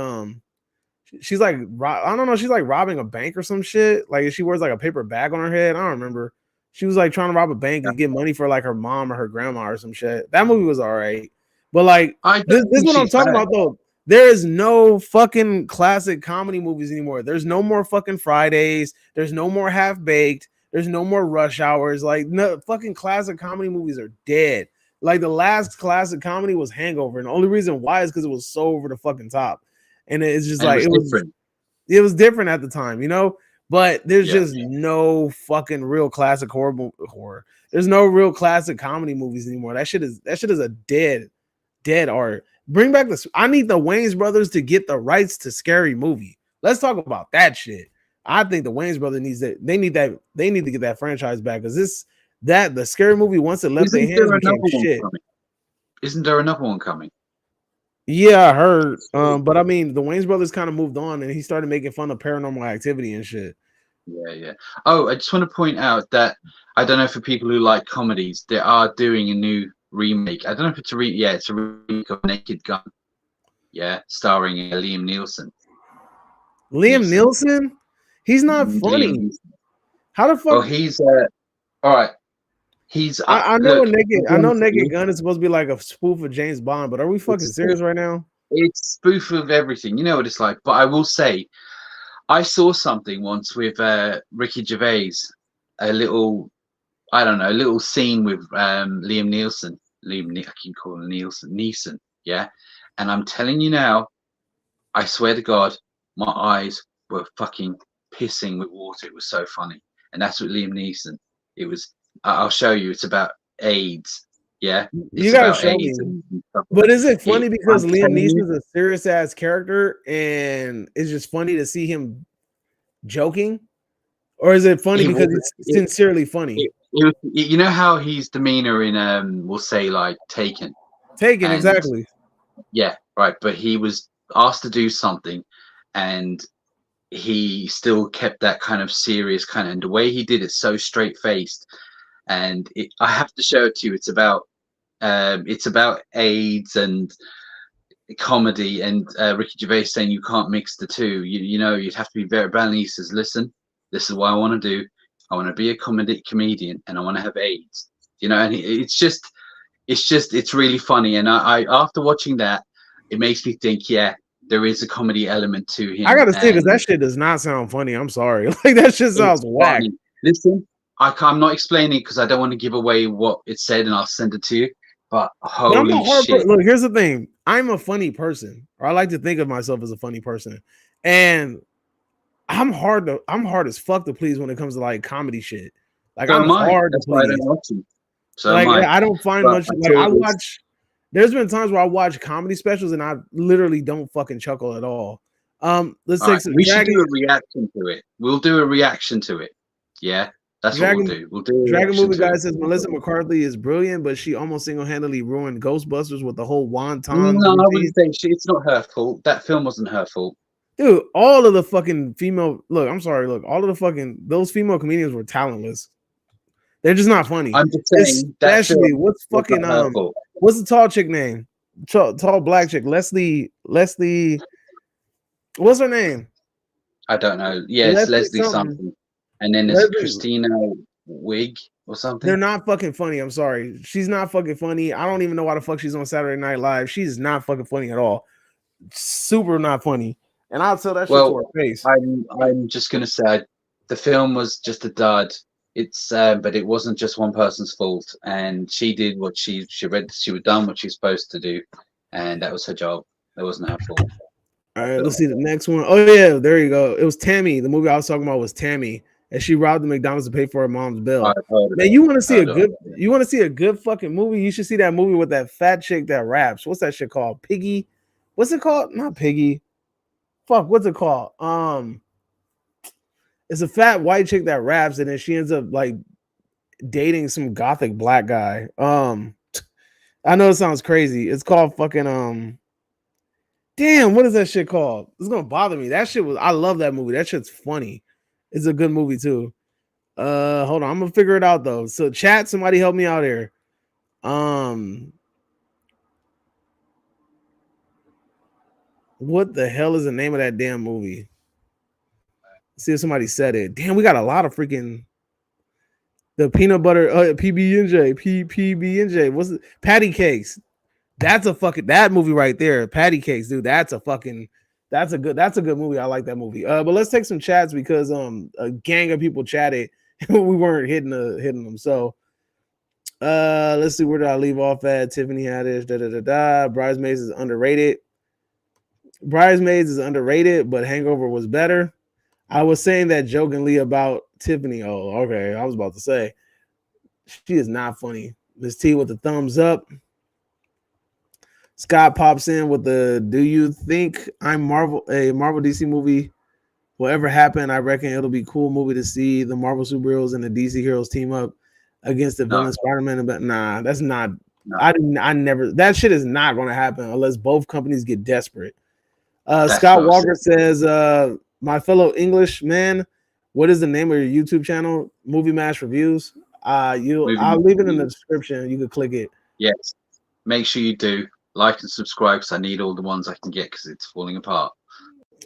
she's like I don't know, she's like robbing a bank or some shit. Like she wears like a paper bag on her head. I don't remember. She was like trying to rob a bank and get money for like her mom or her grandma or some shit. That movie was all right. But like this is what I'm talking about though. There is no fucking classic comedy movies anymore. There's no more fucking Fridays. There's no more Half Baked. There's no more Rush Hours. Like no fucking classic comedy movies are dead. Like the last classic comedy was Hangover, and the only reason why is because it was so over the fucking top. And it's just like it was different at the time, you know. But there's just no fucking real classic horror. There's no real classic comedy movies anymore. That shit is a dead art. Bring back this. I need the Wayans brothers to get the rights to Scary Movie. Let's talk about that shit. I think the Wayans brothers needs that. They need to get that franchise back because the Scary Movie once it left their hands became shit. Isn't there another one coming? Yeah, I heard. But I mean, the Wayans brothers kind of moved on, and he started making fun of Paranormal Activity and shit. Yeah. Oh, I just want to point out that I don't know, for people who like comedies, they are doing a new remake. I don't know if it's it's a remake of Naked Gun. Yeah, starring Liam Neeson. Liam Neeson? He's not funny. How the fuck? Oh, he's all right. He's I know Naked Gun is supposed to be like a spoof of James Bond, but are we fucking serious right now? It's spoof of everything. You know what it's like. But I will say, I saw something once with Ricky Gervais, a little scene with Liam Neeson. I can call him Neeson. Yeah. And I'm telling you now, I swear to God, my eyes were fucking pissing with water. It was so funny. And that's what Liam Neeson. It was. I'll show you. It's about AIDS. Yeah, you gotta show me. But is it funny because Liam Neeson's a serious ass character, and it's just funny to see him joking, or is it funny because it's sincerely funny? You know how his demeanor in we'll say like Taken, exactly. Yeah, right. But he was asked to do something, and he still kept that kind of serious kind of, and the way he did it so straight faced. And I have to show it to you. It's about AIDS and comedy, and Ricky Gervais saying you can't mix the two. You know, you'd have to be very balanced. He says, listen, this is what I want to do. I want to be a comedian, and I want to have AIDS. You know, and it's really funny. And I after watching that, it makes me think, yeah, there is a comedy element to him. I gotta say, because that shit does not sound funny. I'm sorry, like that shit sounds whack. Listen. I'm not explaining it because I don't want to give away what it said, and I'll send it to you. But holy shit! Look, here's the thing: I'm a funny person, or I like to think of myself as a funny person, and I'm hard as fuck to please when it comes to like comedy shit. Like I'm hard to please. So like I don't find much. Like I watch. There's been times where I watch comedy specials and I literally don't fucking chuckle at all. Let's take some. We should do a reaction to it. We'll do a reaction to it. Yeah. That's Dragon, what we'll do. We'll do a Dragon reaction movie to guy it. says Melissa McCarthy is brilliant, but she almost single-handedly ruined Ghostbusters with the whole wonton No, I routine. wouldn't say it's not her fault. That film wasn't her fault. Dude, all of the fucking female I'm sorry, all of the fucking those female comedians were talentless. They're just not funny. I'm just saying that Especially film what's was fucking not her fault. what's the tall chick name? Tall black chick. Leslie. What's her name? I don't know. Yeah, it's Leslie Leslie something. something. And then there's Leslie- Christina Wig or something. They're not fucking funny. I'm sorry. She's not fucking funny. I don't even know why the fuck she's on Saturday Night Live. She's not fucking funny at all. Super not funny. And I'll tell that shit to her face. I'm just gonna say the film was just a dud. It's but it wasn't just one person's fault, and she did what she was done what she's supposed to do, and that was her job. It wasn't her fault. All right, let's see the next one. Oh yeah, there you go. It was Tammy. The movie I was talking about was Tammy, and she robbed the McDonald's to pay for her mom's bill. Man, you want to see a good? You want to see a good fucking movie? You should see that movie with that fat chick that raps. What's that shit called? Piggy? What's it called? Not Piggy. Fuck, what's it called? It's a fat white chick that raps, and then she ends up like dating some gothic black guy. I know it sounds crazy. It's called fucking damn, what is that shit called? It's gonna bother me. That shit was I love that movie. That shit's funny. It's a good movie too. Hold on, I'm gonna figure it out though. So chat, somebody help me out here. What the hell is the name of that damn movie? See if somebody said it. Damn, we got a lot of freaking the peanut butter PB&J. What's it? Patty Cakes. That's a fucking that movie right there. Patty Cakes, dude. That's a good movie. I like that movie. But let's take some chats because a gang of people chatted and we weren't hitting them. So let's see, where did I leave off at? Tiffany Haddish, Bridesmaids is underrated. Bridesmaids is underrated, but Hangover was better. I was saying that jokingly about Tiffany. Oh, okay. I was about to say she is not funny. Miss T with the thumbs up. Scott pops in with the do you think a Marvel DC movie will ever happen? I reckon it'll be a cool movie to see the Marvel superheroes and the DC heroes team up against the villain Spider-Man. But nah, that's not. No. I never. That shit is not going to happen unless both companies get desperate. Scott Walker says, my fellow English man, what is the name of your YouTube channel? Movie Mash Reviews. I'll leave it in the description. You can click it. Yes. Make sure you do like and subscribe because I need all the ones I can get because it's falling apart.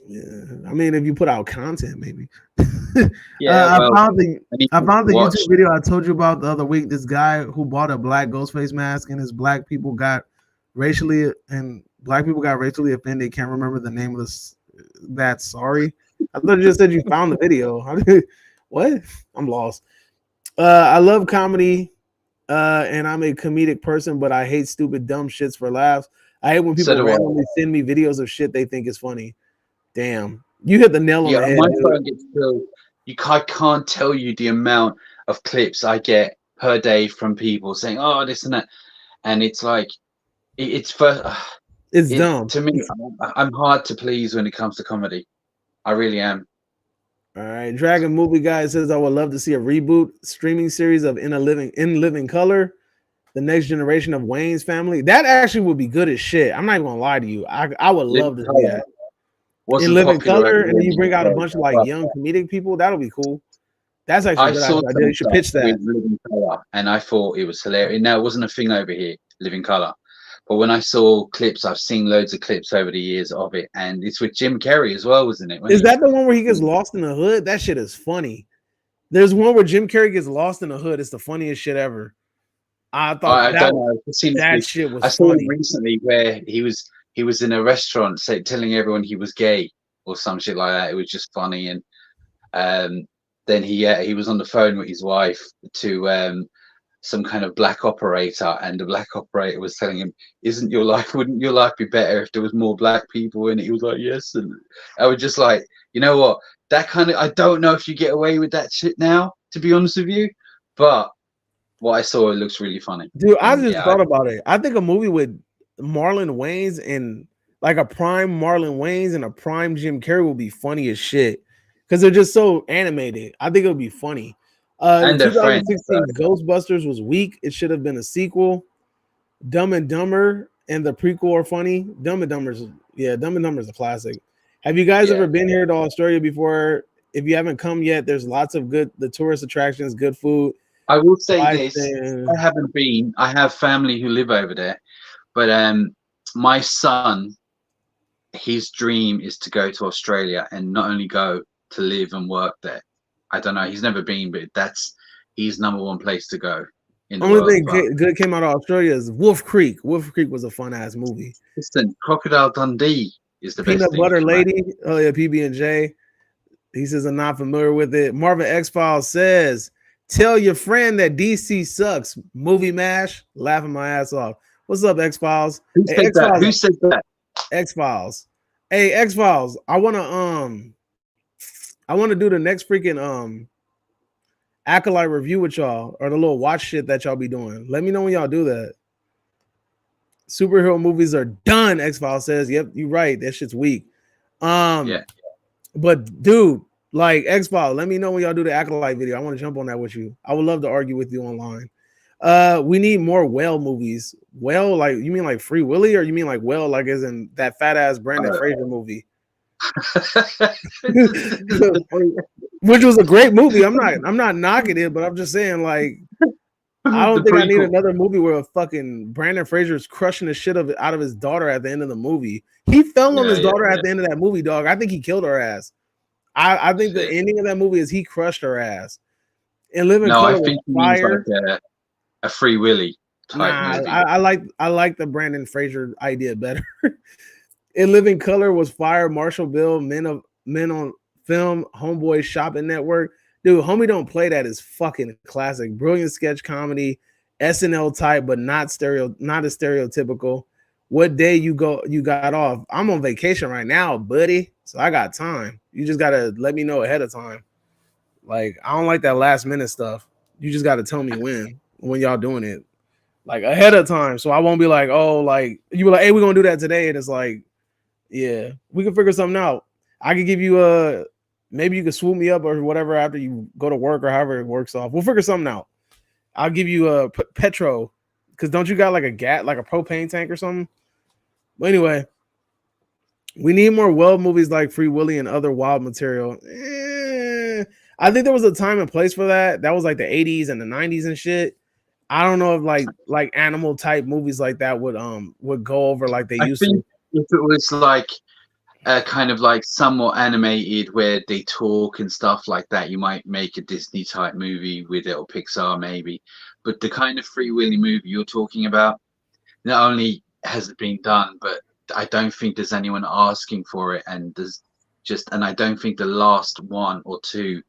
Yeah, I mean, if you put out content, maybe. Yeah, I found the YouTube video I told you about the other week. This guy who bought a black Ghostface mask and his black people got racially offended. Can't remember the name of this. That's sorry. I thought you just said you found the video. What? I'm lost. I love comedy, and I'm a comedic person, but I hate stupid, dumb shits for laughs. I hate when people randomly send me videos of shit they think is funny. Damn, you hit the nail on the head. My phone gets filled. I can't tell you the amount of clips I get per day from people saying, "Oh, this and that," and it's like, it's dumb to me. I'm hard to please when it comes to comedy. I really am. All right, Dragon Movie Guy says I would love to see a reboot streaming series of In Living Color, the next generation of Wayne's family. That actually would be good as shit. I'm not even gonna lie to you. I would love to see that. In Living Color, and then you bring out a bunch of like young comedic people. That'll be cool. That's actually a good idea. You should pitch that. Living Color, and I thought it was hilarious. Now, it wasn't a thing over here, Living Color. But when I saw clips, I've seen loads of clips over the years of it, and it's with Jim Carrey as well, wasn't it? Is that the one where he gets lost in the hood? That shit is funny. There's one where Jim Carrey gets lost in the hood. It's the funniest shit ever. I thought that shit was funny. I saw him recently where he was in a restaurant telling everyone he was gay or some shit like that. It was just funny, and then he was on the phone with his wife to some kind of black operator, and the black operator was telling him, wouldn't your life be better if there was more black people in it? He was like, yes. And I was just like, you know what, that kind of, I don't know if you get away with that shit now, to be honest with you, but what I saw, it looks really funny. Dude, I just thought about it. I think a movie with Marlon Wayans and like a prime Marlon Wayans and a prime Jim Carrey will be funny as shit because they're just so animated. I think it'll be funny. And their friends. 2016 Ghostbusters was weak. It should have been a sequel. Dumb and Dumber and the prequel are funny. Dumb and Dumber is a classic. Have you guys ever been here to Australia before? If you haven't come yet, there's lots of the tourist attractions, good food. I will say this: I haven't been. I have family who live over there, but my son, his dream is to go to Australia and not only go to live and work there. I don't know. He's never been, but that's his number one place to go. Only thing good came out of Australia is Wolf Creek. Wolf Creek was a fun ass movie. Listen, Crocodile Dundee is the best. Peanut Butter Lady. Oh yeah, PB&J. He says I'm not familiar with it. Marvin X Files says, "Tell your friend that DC sucks." Movie mash. Laughing my ass off. What's up, X Files? Who said that? Who said that? X Files. Hey, X Files. I wanna do the next freaking Acolyte review with y'all, or the little watch shit that y'all be doing. Let me know when y'all do that. Superhero movies are done. X Files says, "Yep, you're right. That shit's weak." But dude, like X Files, let me know when y'all do the Acolyte video. I want to jump on that with you. I would love to argue with you online. We need more whale movies. Whale, like you mean like Free Willy, or you mean like whale, like as in that fat ass Brandon Fraser movie? Which was a great movie. I'm not knocking it, but I'm just saying, like, I don't think I need another movie where a fucking Brandon Fraser is crushing the shit out of his daughter at the end of the movie. He fell on his daughter at the end of that movie, dog. I think he killed her ass. I think the ending of that movie is he crushed her ass. And Living Color was fire. Like a Free Willy type movie. I like the Brandon Fraser idea better. In Living Color was fire. Marshall Bill, Men on Film, Homeboy Shopping Network. Dude, Homie Don't Play That is fucking classic. Brilliant sketch comedy, SNL type, but not as stereotypical. What day you got off? I'm on vacation right now, buddy. So I got time. You just gotta let me know ahead of time. Like, I don't like that last minute stuff. You just gotta tell me when y'all doing it. Like ahead of time. So I won't be like, oh, like you were like, hey, we're gonna do that today. And it's like, yeah, we can figure something out. I could give you maybe you could swoop me up or whatever after you go to work or however it works off. We'll figure something out. I'll give you a petro, because don't you got like a propane tank or something? But anyway, we need more weld movies like Free Willy and other wild material. I think there was a time and place for that. That was like the 80s and the 90s and shit. I don't know if like animal type movies like that would go over like they used to. If it was like kind of like somewhat animated where they talk and stuff like that, you might make a Disney type movie with it, or Pixar maybe. But the kind of Free Willy movie you're talking about, not only has it been done, but I don't think there's anyone asking for it, and I don't think the last one or two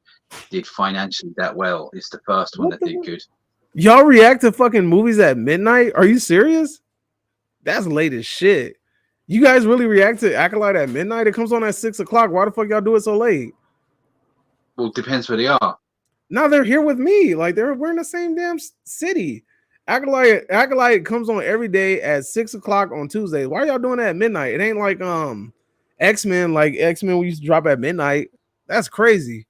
did financially that well. It's the first one that did good. Y'all react to fucking movies at midnight? Are you serious? That's late as shit. You guys really react to Acolyte at midnight? It comes on at 6 o'clock. Why the fuck y'all do it so late? Well, it depends where they are. No, they're here with me. Like we're in the same damn city. Acolyte comes on every day at 6 o'clock on Tuesdays. Why are y'all doing that at midnight? It ain't like X-Men. Like X-Men, we used to drop at midnight. That's crazy.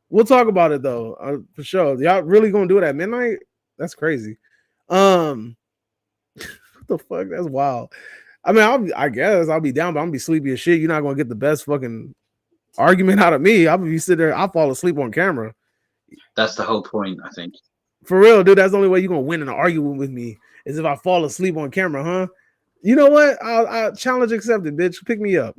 We'll talk about it though, for sure. Y'all really gonna do it at midnight? That's crazy. What the fuck? That's wild. I mean, I guess I'll be down, but I'm gonna be sleepy as shit. You're not gonna get the best fucking argument out of me. I'll be sitting there. I'll fall asleep on camera. That's the whole point, I think. For real, dude. That's the only way you're gonna win in an argument with me is if I fall asleep on camera, huh? You know what? I'll challenge accepted, bitch. Pick me up.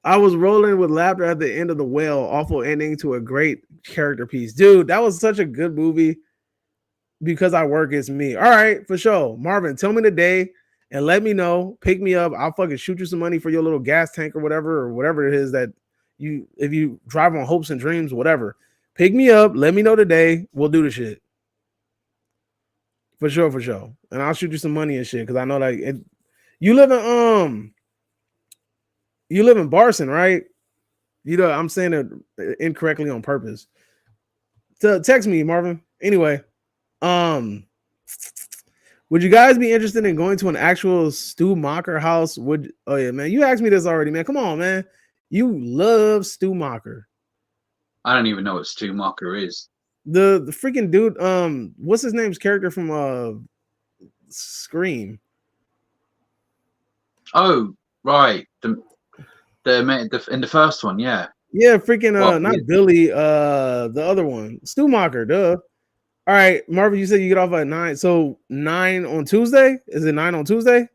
I was rolling with laughter at the end of The Whale. Awful ending to a great character piece, dude. That was such a good movie. Because I work, it's me. All right, for sure. Marvin, tell me the day and let me know. Pick me up. I'll fucking shoot you some money for your little gas tank or whatever it is that if you drive on hopes and dreams, whatever. Pick me up. Let me know the day. We'll do the shit. For sure. And I'll shoot you some money and shit because I know that you live in Barson, right? You know, I'm saying it incorrectly on purpose. So text me, Marvin. Anyway. Would you guys be interested in going to an actual Stu Macher house? Oh yeah, man. You asked me this already, man. Come on, man. You love Stu Macher. I don't even know what Stu Marker is. The freaking dude, what's his name's character from Scream? Oh, right. The in the first one, yeah. Yeah, freaking not yeah. Billy, the other one, Stu Macher, duh. All right, Marvin, you said you get off at 9. So 9 on Tuesday? Is it 9 on Tuesday?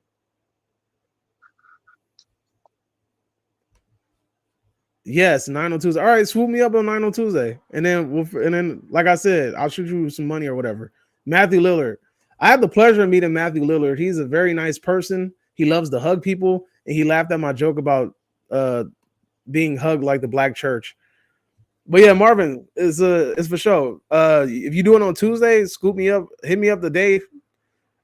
Yes, 9 on Tuesday. All right, swoop me up on 9 on Tuesday. And then like I said, I'll shoot you some money or whatever. Matthew Lillard. I had the pleasure of meeting Matthew Lillard. He's a very nice person. He loves to hug people, and he laughed at my joke about being hugged like the black church. But yeah, Marvin is for sure. If you do it on Tuesday, scoop me up, hit me up the day.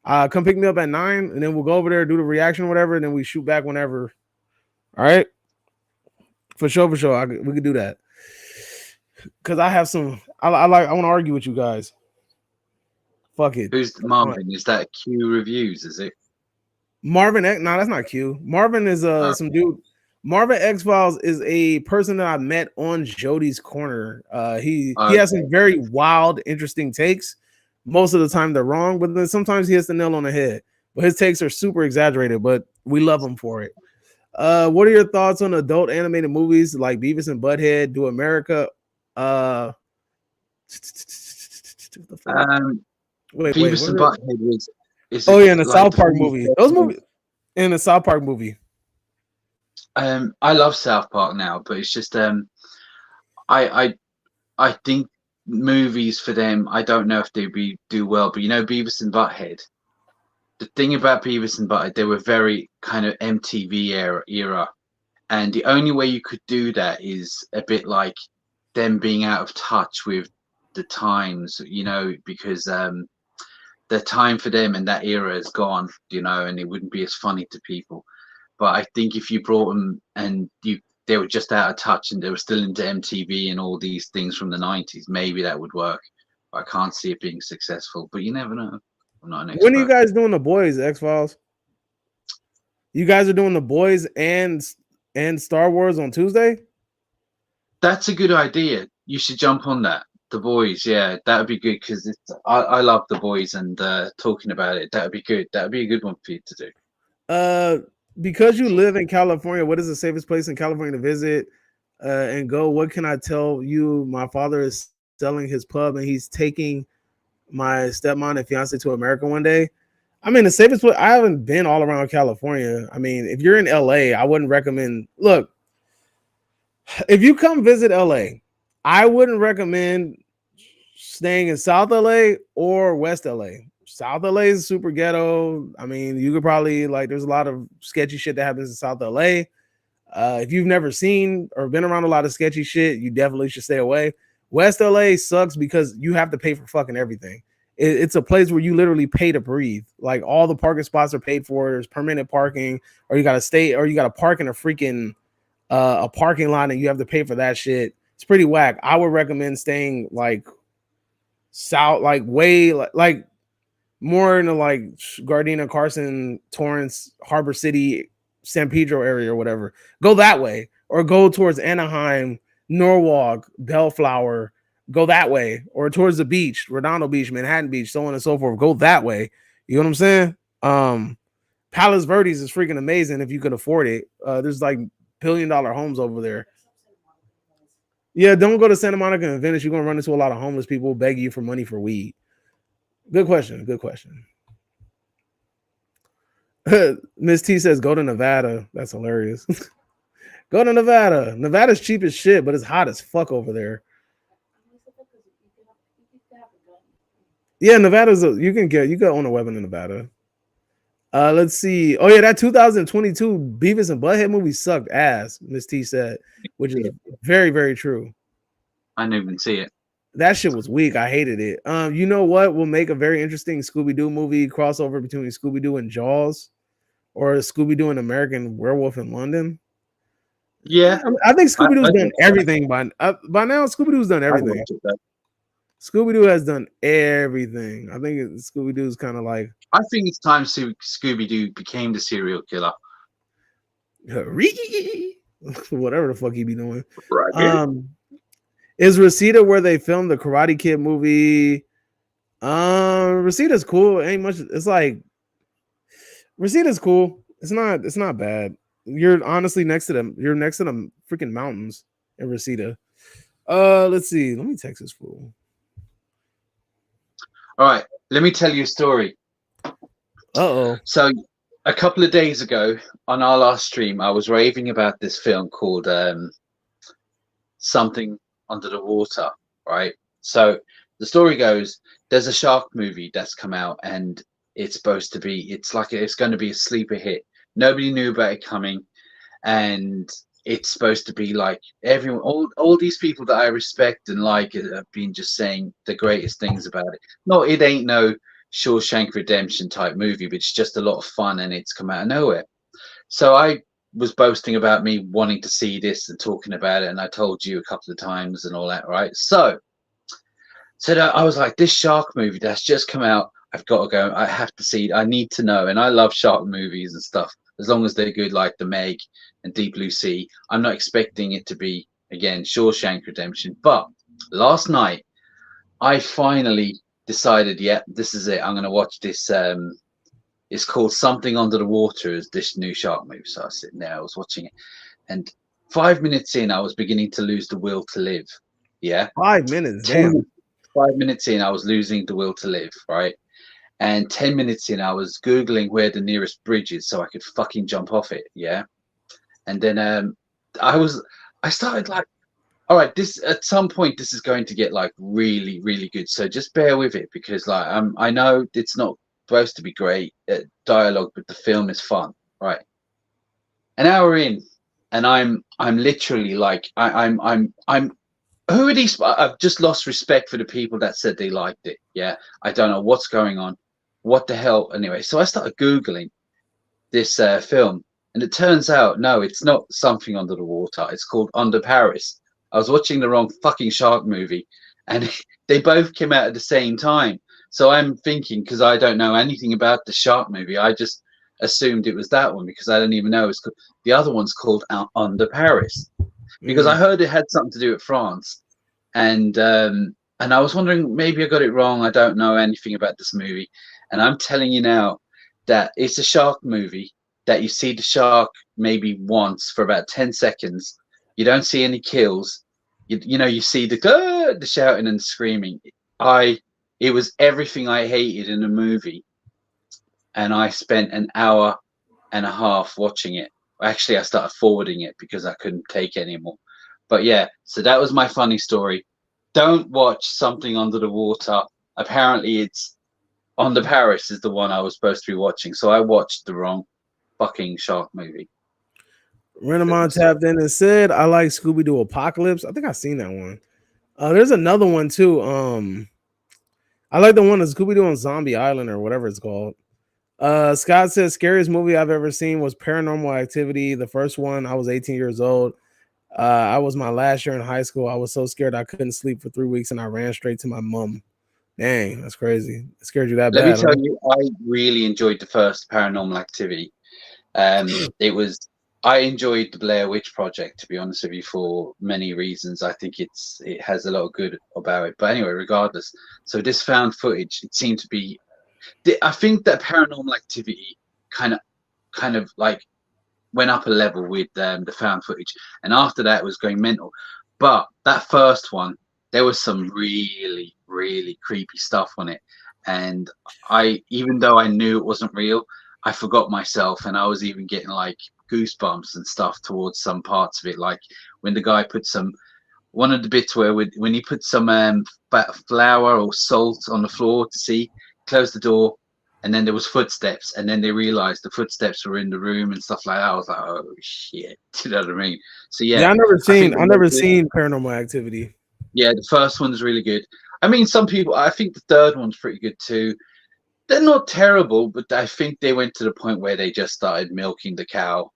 Come pick me up at 9, and then we'll go over there, do the reaction, or whatever, and then we shoot back whenever. All right, for sure. We could do that because I have some. I want to argue with you guys. Fuck it. Who's Marvin? Is that Q Reviews? Is it Marvin? No, that's not Q. Marvin is some dude. Marvin X-Files is a person that I met on Jody's Corner. He has some very wild, interesting takes. Most of the time they're wrong, but then sometimes he hits the nail on the head. But his takes are super exaggerated, but we love him for it. What are your thoughts on adult animated movies like Beavis and Butthead, Do America? Beavis and Butthead was. In the South Park movie. Those movies in the South Park movie. I love South Park now, but it's just I think movies for them, I don't know if they do well, but you know, Beavis and Butthead. The thing about Beavis and Butthead, they were very kind of MTV era, and the only way you could do that is a bit like them being out of touch with the times, you know, because the time for them and that era is gone, you know, and it wouldn't be as funny to people. But I think if you brought them and they were just out of touch and they were still into MTV and all these things from the 90s, maybe that would work. But I can't see it being successful, but you never know. I'm not an expert. When are you guys doing The Boys, X-Files? You guys are doing The Boys and Star Wars on Tuesday? That's a good idea. You should jump on that. The Boys, yeah, that would be good because I love The Boys and talking about it. That would be good. That would be a good one for you to do. Because you live in California, what is the safest place in California to visit and go? What can I tell you? My father is selling his pub and he's taking my stepmom and fiance to America one day. I mean, the safest place, I haven't been all around California. I mean, if you're in LA, I wouldn't recommend. Look, if you come visit LA, I wouldn't recommend staying in South LA or West LA. South LA is super ghetto. I mean, you could probably there's a lot of sketchy shit that happens in South LA. If you've never seen or been around a lot of sketchy shit, you definitely should stay away. West LA sucks because you have to pay for fucking everything. It's a place where you literally pay to breathe. Like all the parking spots are paid for. There's permanent parking, or you got to stay, or you got to park in a freaking a parking lot and you have to pay for that shit. It's pretty whack. I would recommend staying south, way more in the Gardena, Carson, Torrance, Harbor City, San Pedro area or whatever. Go that way, or go towards Anaheim, Norwalk, Bellflower. Go that way, or towards the beach, Redondo Beach, Manhattan Beach, so on and so forth. Go that way. You know what I'm saying? Palos Verdes is freaking amazing if you can afford it. There's $1 billion homes over there. Yeah, don't go to Santa Monica and Venice. You're gonna run into a lot of homeless people begging you for money for weed. Good question. Miss T says go to Nevada. That's hilarious. Go to Nevada. Nevada's cheap as shit, but it's hot as fuck over there. Yeah, Nevada's you can own a weapon in Nevada. Let's see. Oh yeah, that 2022 Beavis and Butthead movie sucked ass, Miss T said, which is very, very true. I didn't even see it. That shit was weak. I hated it. You know what will make a very interesting Scooby-Doo movie crossover between Scooby-Doo and Jaws, or Scooby-Doo and American Werewolf in London? Yeah, I think Scooby-Doo's done everything by now. Scooby-Doo's done everything. Scooby-Doo has done everything. I think Scooby-Doo's kind of like. I think it's time Scooby-Doo became the serial killer. Whatever the fuck he be doing. Right. Is Reseda where they filmed the Karate Kid movie? Reseda's cool. Ain't much. It's like Reseda's cool. It's not bad. You're honestly next to them. You're next to them freaking mountains in Reseda. Let's see. Let me text this fool. All right, let me tell you a story. Uh-oh. So a couple of days ago on our last stream, I was raving about this film called Something Under the Water, right? So the story goes, there's a shark movie that's come out, and it's supposed to be, it's going to be a sleeper hit. Nobody knew about it coming, and it's supposed to be like everyone, all these people that I respect and like have been just saying the greatest things about it. No, it ain't no Shawshank Redemption type movie, but it's just a lot of fun, and it's come out of nowhere. So I was boasting about me wanting to see this and talking about it, and I told you a couple of times and all that, right? So I was like, this shark movie that's just come out, I've got to go. I have to see it. I need to know. And I love shark movies and stuff, as long as they're good, like The Meg and Deep Blue Sea. I'm not expecting it to be, again, Shawshank Redemption. But last night, I finally decided, yeah, this is it. I'm going to watch this. It's called Something Under the Water, is this new shark movie. So I was sitting there, I was watching it. And 5 minutes in, I was beginning to lose the will to live. Yeah. 5 minutes, damn. 5 minutes in, I was losing the will to live, right? And 10 minutes in, I was Googling where the nearest bridge is so I could fucking jump off it, yeah? And then I started like, all right, this at some point, this is going to get like really, really good. So just bear with it, because like I know it's not supposed to be great dialogue, but the film is fun, right? An hour in, and I'm literally like, I'm who are these? I've just lost respect for the people that said they liked it. Yeah, I don't know what's going on. What the hell? Anyway, so I started Googling this film, and it turns out, no, it's not Something Under the Water. It's called Under Paris. I was watching the wrong fucking shark movie, and they both came out at the same time. So I'm thinking, because I don't know anything about the shark movie, I just assumed it was that one, because I don't even know. The other one's called Under Paris, because I heard it had something to do with France, and I was wondering, maybe I got it wrong. I don't know anything about this movie, and I'm telling you now that it's a shark movie that you see the shark maybe once for about 10 seconds. You don't see any kills. You know, you see the shouting and screaming. It was everything I hated in a movie, and I spent an hour and a half watching it. Actually, I started forwarding it because I couldn't take it anymore. But yeah, so that was my funny story. Don't watch Something Under the Water. Apparently, it's Under Paris is the one I was supposed to be watching. So I watched the wrong fucking shark movie. Renamon tapped in and said, I like Scooby-Doo Apocalypse. I think I've seen that one. There's another one too. I like the one that's Scooby-Doo on Zombie Island or whatever it's called. Scott says, scariest movie I've ever seen was Paranormal Activity. The first one, I was 18 years old. I was my last year in high school. I was so scared I couldn't sleep for 3 weeks, and I ran straight to my mom. Dang, that's crazy. It scared you that bad. Let me tell you, I really enjoyed the first Paranormal Activity. I enjoyed the Blair Witch Project, to be honest with you, for many reasons. I think it has a lot of good about it. But anyway, regardless, so this found footage, it seemed to be, I think that Paranormal Activity kind of like went up a level with the found footage, and after that it was going mental. But that first one, there was some really, really creepy stuff on it, and even though I knew it wasn't real, I forgot myself, and I was even getting like goosebumps and stuff towards some parts of it, like when the guy put one of the bits where when he put some flour or salt on the floor to see, closed the door, and then there was footsteps, and then they realized the footsteps were in the room and stuff like that. I was like, oh shit, you know what I mean? So yeah, I've never seen Paranormal Activity. Yeah, the first one's really good. I mean, some people, I think the third one's pretty good too. They're not terrible, but I think they went to the point where they just started milking the cow.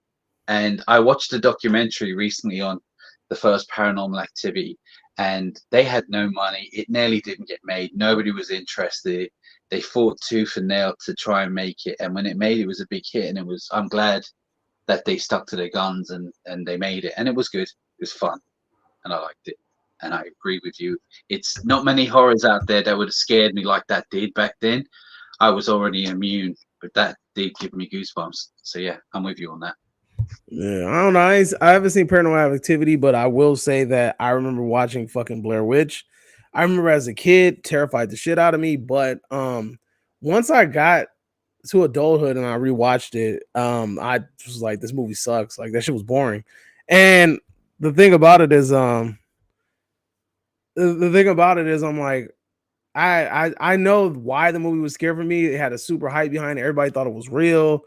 And I watched a documentary recently on the first Paranormal Activity, and they had no money. It nearly didn't get made. Nobody was interested. They fought tooth and nail to try and make it. And when it made, it was a big hit. And I'm glad that they stuck to their guns and they made it. And it was good. It was fun. And I liked it. and I agree with you. It's not many horrors out there that would have scared me like that did back then. I was already immune, but that did give me goosebumps. So yeah, I'm with you on that. Yeah, I don't know. I haven't seen Paranormal Activity, but I will say that I remember watching fucking Blair Witch. I remember as a kid, terrified the shit out of me. But once I got to adulthood and I rewatched it, I was like, this movie sucks. Like that shit was boring. And the thing about it is, the thing about it is, I'm like, I know why the movie was scary for me. It had a super hype behind it. Everybody thought it was real.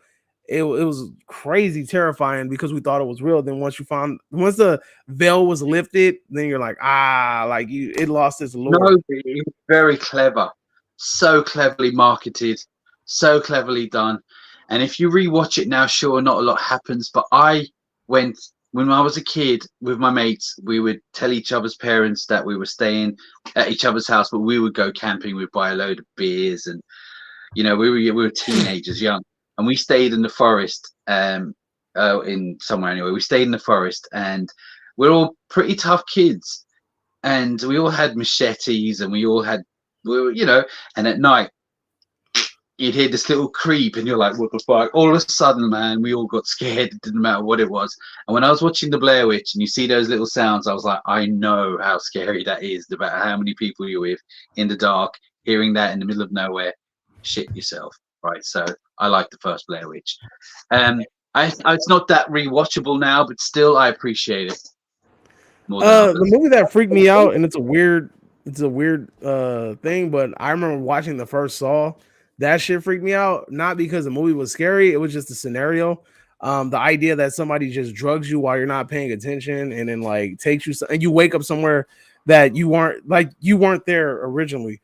It was crazy terrifying because we thought it was real. Then once the veil was lifted, then you're like, like it lost its lure. No, it's very clever, so cleverly marketed, so cleverly done. And if you rewatch it now, sure, not a lot happens. But when I was a kid with my mates, we would tell each other's parents that we were staying at each other's house, but we would go camping. We'd buy a load of beers, and we were teenagers, young. And we stayed in the forest, in somewhere anyway. We stayed in the forest, and we're all pretty tough kids, and we all had machetes, and we were, and at night you'd hear this little creep, and you're like, what the fuck? All of a sudden, man, we all got scared. It didn't matter what it was. And when I was watching the Blair Witch, and you see those little sounds, I was like, I know how scary that is. No matter how many people you're with in the dark, hearing that in the middle of nowhere, shit yourself. Right, so I like the first Blair Witch. It's not that rewatchable now, but still I appreciate it more than others. The movie that freaked me out, and it's a weird thing, but I remember watching the first Saw. That shit freaked me out, not because the movie was scary, it was just the scenario. The idea that somebody just drugs you while you're not paying attention, and then like takes you, and you wake up somewhere that you weren't there originally.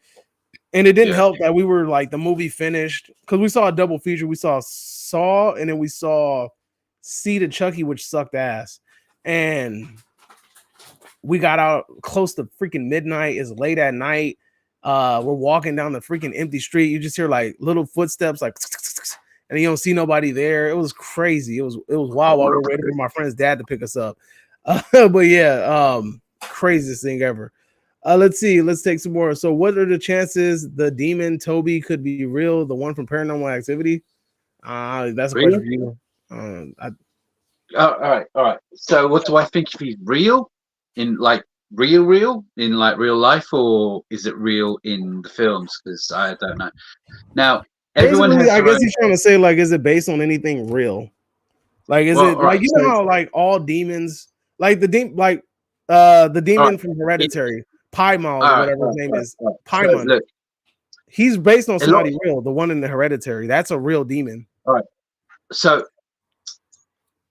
And it didn't help that we were like, the movie finished because we saw a double feature. We saw Saw, and then we saw Seed of Chucky, which sucked ass. And we got out close to freaking midnight. It's late at night. We're walking down the freaking empty street. You just hear like little footsteps, like, and you don't see nobody there. It was crazy. It was wild while we were waiting for my friend's dad to pick us up. But yeah, craziest thing ever. Let's see. Let's take some more. So, what are the chances the demon Toby could be real? The one from Paranormal Activity? That's a question for you. All right. So, what do I think if he's real? In like real in like real life, or is it real in the films? Because I don't know. Now, everyone has. I guess he's trying to say, like, is it based on anything real? Like, is it like know how like all demons, like the demon from Hereditary. Paimon, or whatever his name is. Paimon. So, he's based on somebody real, the one in the Hereditary. That's a real demon. All right. So,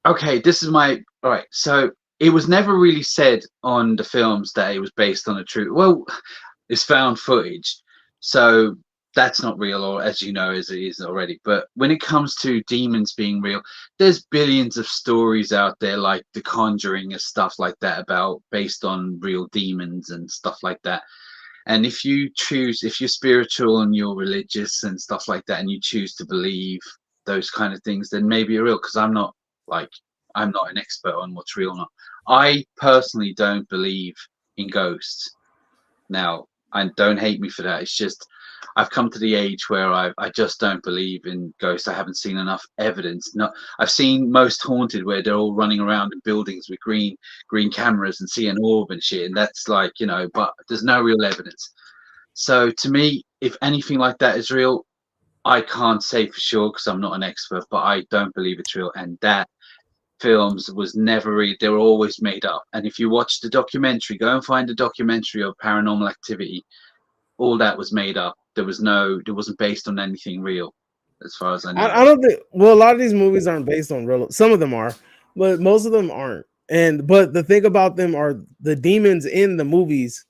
okay, this is all right. So, it was never really said on the films that it was based on a true. Well, it's found footage. So, that's not real, or as you know, as it is already. But when it comes to demons being real, there's billions of stories out there, like The Conjuring and stuff like that, about based on real demons and stuff like that. And if you're spiritual and you're religious and stuff like that, and you choose to believe those kind of things, then maybe you're real. Because I'm not an expert on what's real or not. I personally don't believe in ghosts. Now, and don't hate me for that. It's just I've come to the age where I just don't believe in ghosts. I haven't seen enough evidence. No, I've seen Most Haunted, where they're all running around in buildings with green cameras and see an orb and shit, and that's like, but there's no real evidence. So to me, if anything like that is real, I can't say for sure because I'm not an expert, but I don't believe it's real. And that films was never really, they were always made up. And if you watch the documentary, go and find the documentary of Paranormal Activity, all that was made up. It wasn't based on anything real, as far as I know. I don't think. Well, a lot of these movies aren't based on real. Some of them are, but most of them aren't. But the thing about them are the demons in the movies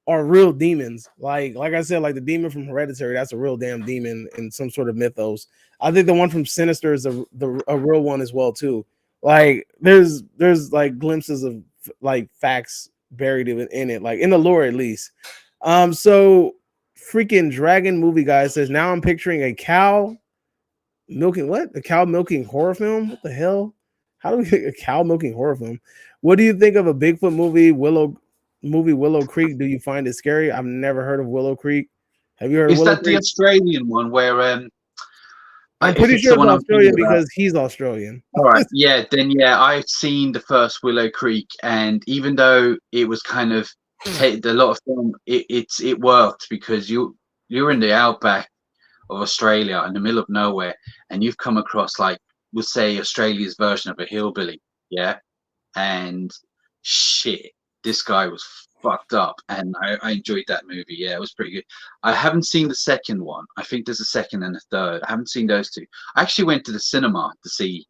are real demons. Like I said, like the demon from Hereditary, that's a real damn demon in some sort of mythos. I think the one from Sinister is a real one as well too. Like there's like glimpses of like facts buried in it, like in the lore at least. So freaking Dragon Movie Guy says, now I'm picturing a cow milking horror film. What the hell? How do we get a cow milking horror film? What do you think of a Bigfoot movie, Willow movie Willow Creek. Do you find it scary? I've never heard of Willow Creek. Have you heard of Is Willow that the Creek? Australian one where I'm if pretty it's sure the it's one I'm thinking Australian about? because he's Australian. All right, yeah, then yeah, I've seen the first Willow Creek, and even though it was kind of a lot of film, it worked because you're in the outback of Australia in the middle of nowhere, and you've come across like we'll say Australia's version of a hillbilly, yeah, and shit, this guy was fucked up, and I enjoyed that movie. Yeah, it was pretty good. I haven't seen the second one. I think there's a second and a third. I haven't seen those two. I actually went to the cinema to see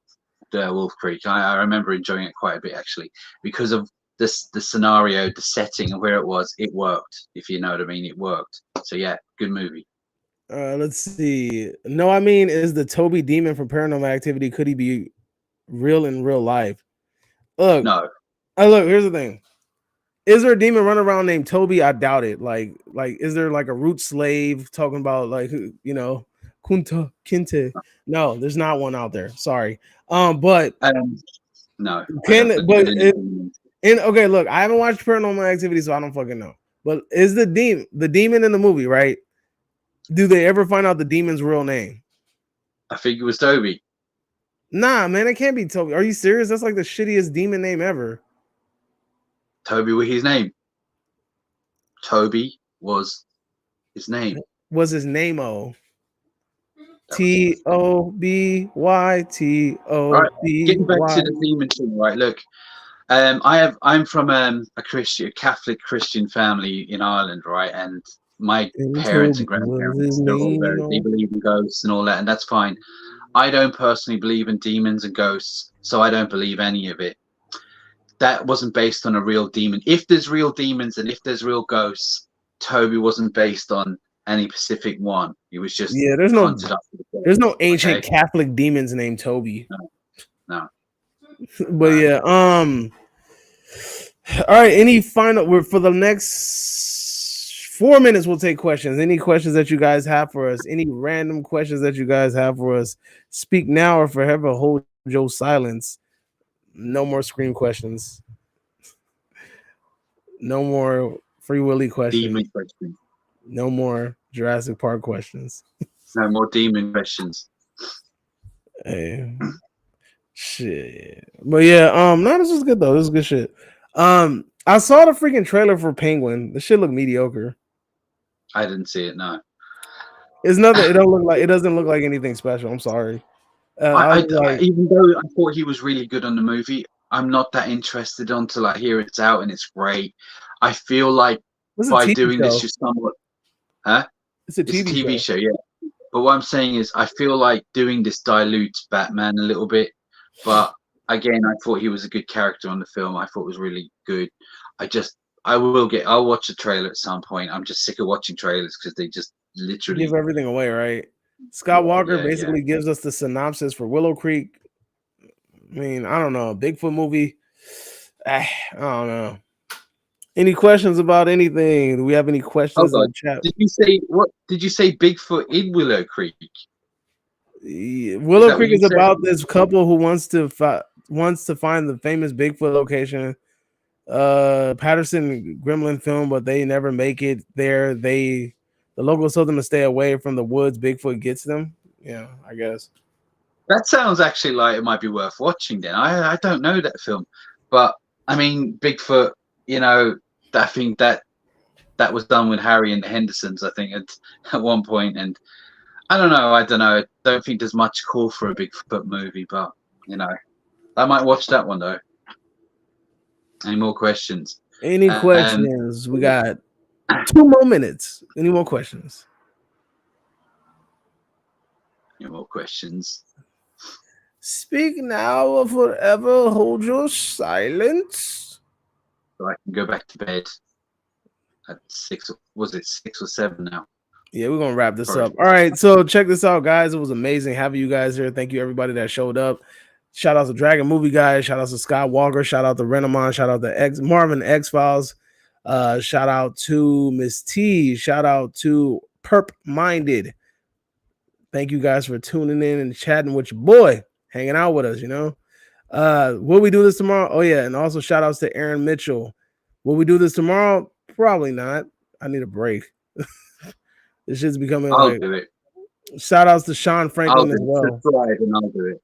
the Wolf Creek. I remember enjoying it quite a bit actually because of this the scenario, the setting, and where it was. It worked, if you know what I mean. It worked. So yeah, good movie. Let's see. No, I mean, is the Toby Demon from Paranormal Activity? Could he be real in real life? Look, No, look. Here's the thing. Is there a demon running around named Toby? I doubt it. Like, is there like a root slave talking about like Kunta Kinte? No, there's not one out there. Sorry. But no. Okay, look, I haven't watched Paranormal Activity, so I don't fucking know. But is the demon in the movie, right? Do they ever find out the demon's real name? I think it was Toby. Nah, man, it can't be Toby. Are you serious? That's like the shittiest demon name ever. Toby was his name. Toby was his name. Was his name O? TOBY. Getting back to the demon thing, right? Look, I'm from a Catholic Christian family in Ireland, right? And my parents and grandparents they believe in ghosts and all that, and that's fine. I don't personally believe in demons and ghosts, so I don't believe any of it. That wasn't based on a real demon. If there's real demons and if there's real ghosts, Toby wasn't based on any specific one. He was just there's no ancient Catholic demons named Toby. No. But yeah, all right. Any final for the next 4 minutes? We'll take questions. Any questions that you guys have for us? Any random questions that you guys have for us? Speak now or forever hold your silence. No more Scream questions. No more Free Willy questions. Demon questions. No more Jurassic Park questions. No more demon questions. Hey. Shit. But yeah, no, this was good though. This is good shit. I saw the freaking trailer for Penguin. The shit looked mediocre. I didn't see it, no. It's nothing, it doesn't look like anything special. I'm sorry. Even though I thought he was really good on the movie, I'm not that interested until I hear it's out and it's great. I feel like by doing this, you're somewhat, It's a TV show, yeah. But what I'm saying is, I feel like doing this dilutes Batman a little bit. But again, I thought he was a good character on the film. I thought it was really good. I'll watch a trailer at some point. I'm just sick of watching trailers because they just literally give everything away, right? Scott Walker basically gives us the synopsis for Willow Creek. I mean, I don't know. Bigfoot movie. I don't know. Any questions about anything? Do we have any questions in the chat? Did you say Bigfoot in Willow Creek? Willow Creek is about this couple who wants to find the famous Bigfoot location. Patterson Gremlin film, but they never make it there. The locals told them to stay away from the woods. Bigfoot gets them. Yeah, I guess. That sounds actually like it might be worth watching then. I don't know that film. But I mean Bigfoot, you know, I think that was done with Harry and the Hendersons, I think, at one point. And I don't know. I don't think there's much call for a Bigfoot movie, but you know, I might watch that one though. Any more questions? Any questions? We got 2 more minutes. Any more questions? Any more questions? Speak now or forever hold your silence. So I can go back to bed at 6. Was it 6 or 7 now? Yeah, we're gonna wrap this up. All right, so check this out, guys. It was amazing having you guys here. Thank you, everybody that showed up. Shout out to Dragon Movie Guys. Shout out to Scott Walker. Shout out to Renamon. Shout out to Marvin X Files. Shout out to Miss T. Shout out to Perp Minded. Thank you guys for tuning in and chatting with your boy, hanging out with us. You know, will we do this tomorrow? Oh yeah, and also shout outs to Aaron Mitchell. Will we do this tomorrow? Probably not. I need a break. This shit's becoming I'll like. do it. Shout outs to Sean I'll Franklin do as it. well. Subscribe and I'll do it.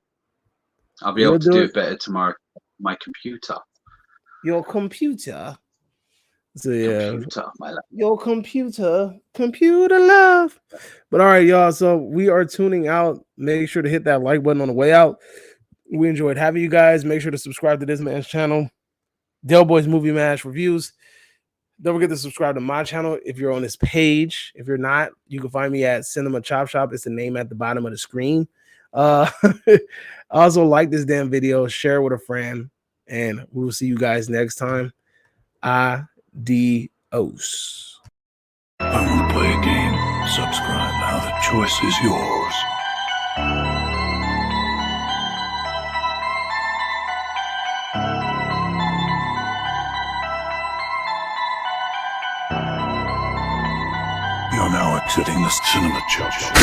I'll be You'll able to do do it? it better tomorrow. My computer. Your computer. So yeah, Computer, my love. your computer love. But all right, y'all. So we are tuning out. Make sure to hit that like button on the way out. We enjoyed having you guys. Make sure to subscribe to this man's channel, Del Boys Movie Mash Reviews. Don't forget to subscribe to my channel if you're on this page. If you're not, you can find me at Cinema Chop Shop. It's the name at the bottom of the screen. Also like this damn video, share it with a friend, and we will see you guys next time. Adios. I want to play a game. Subscribe now. The choice is yours. You're now exiting the cinema chop shop.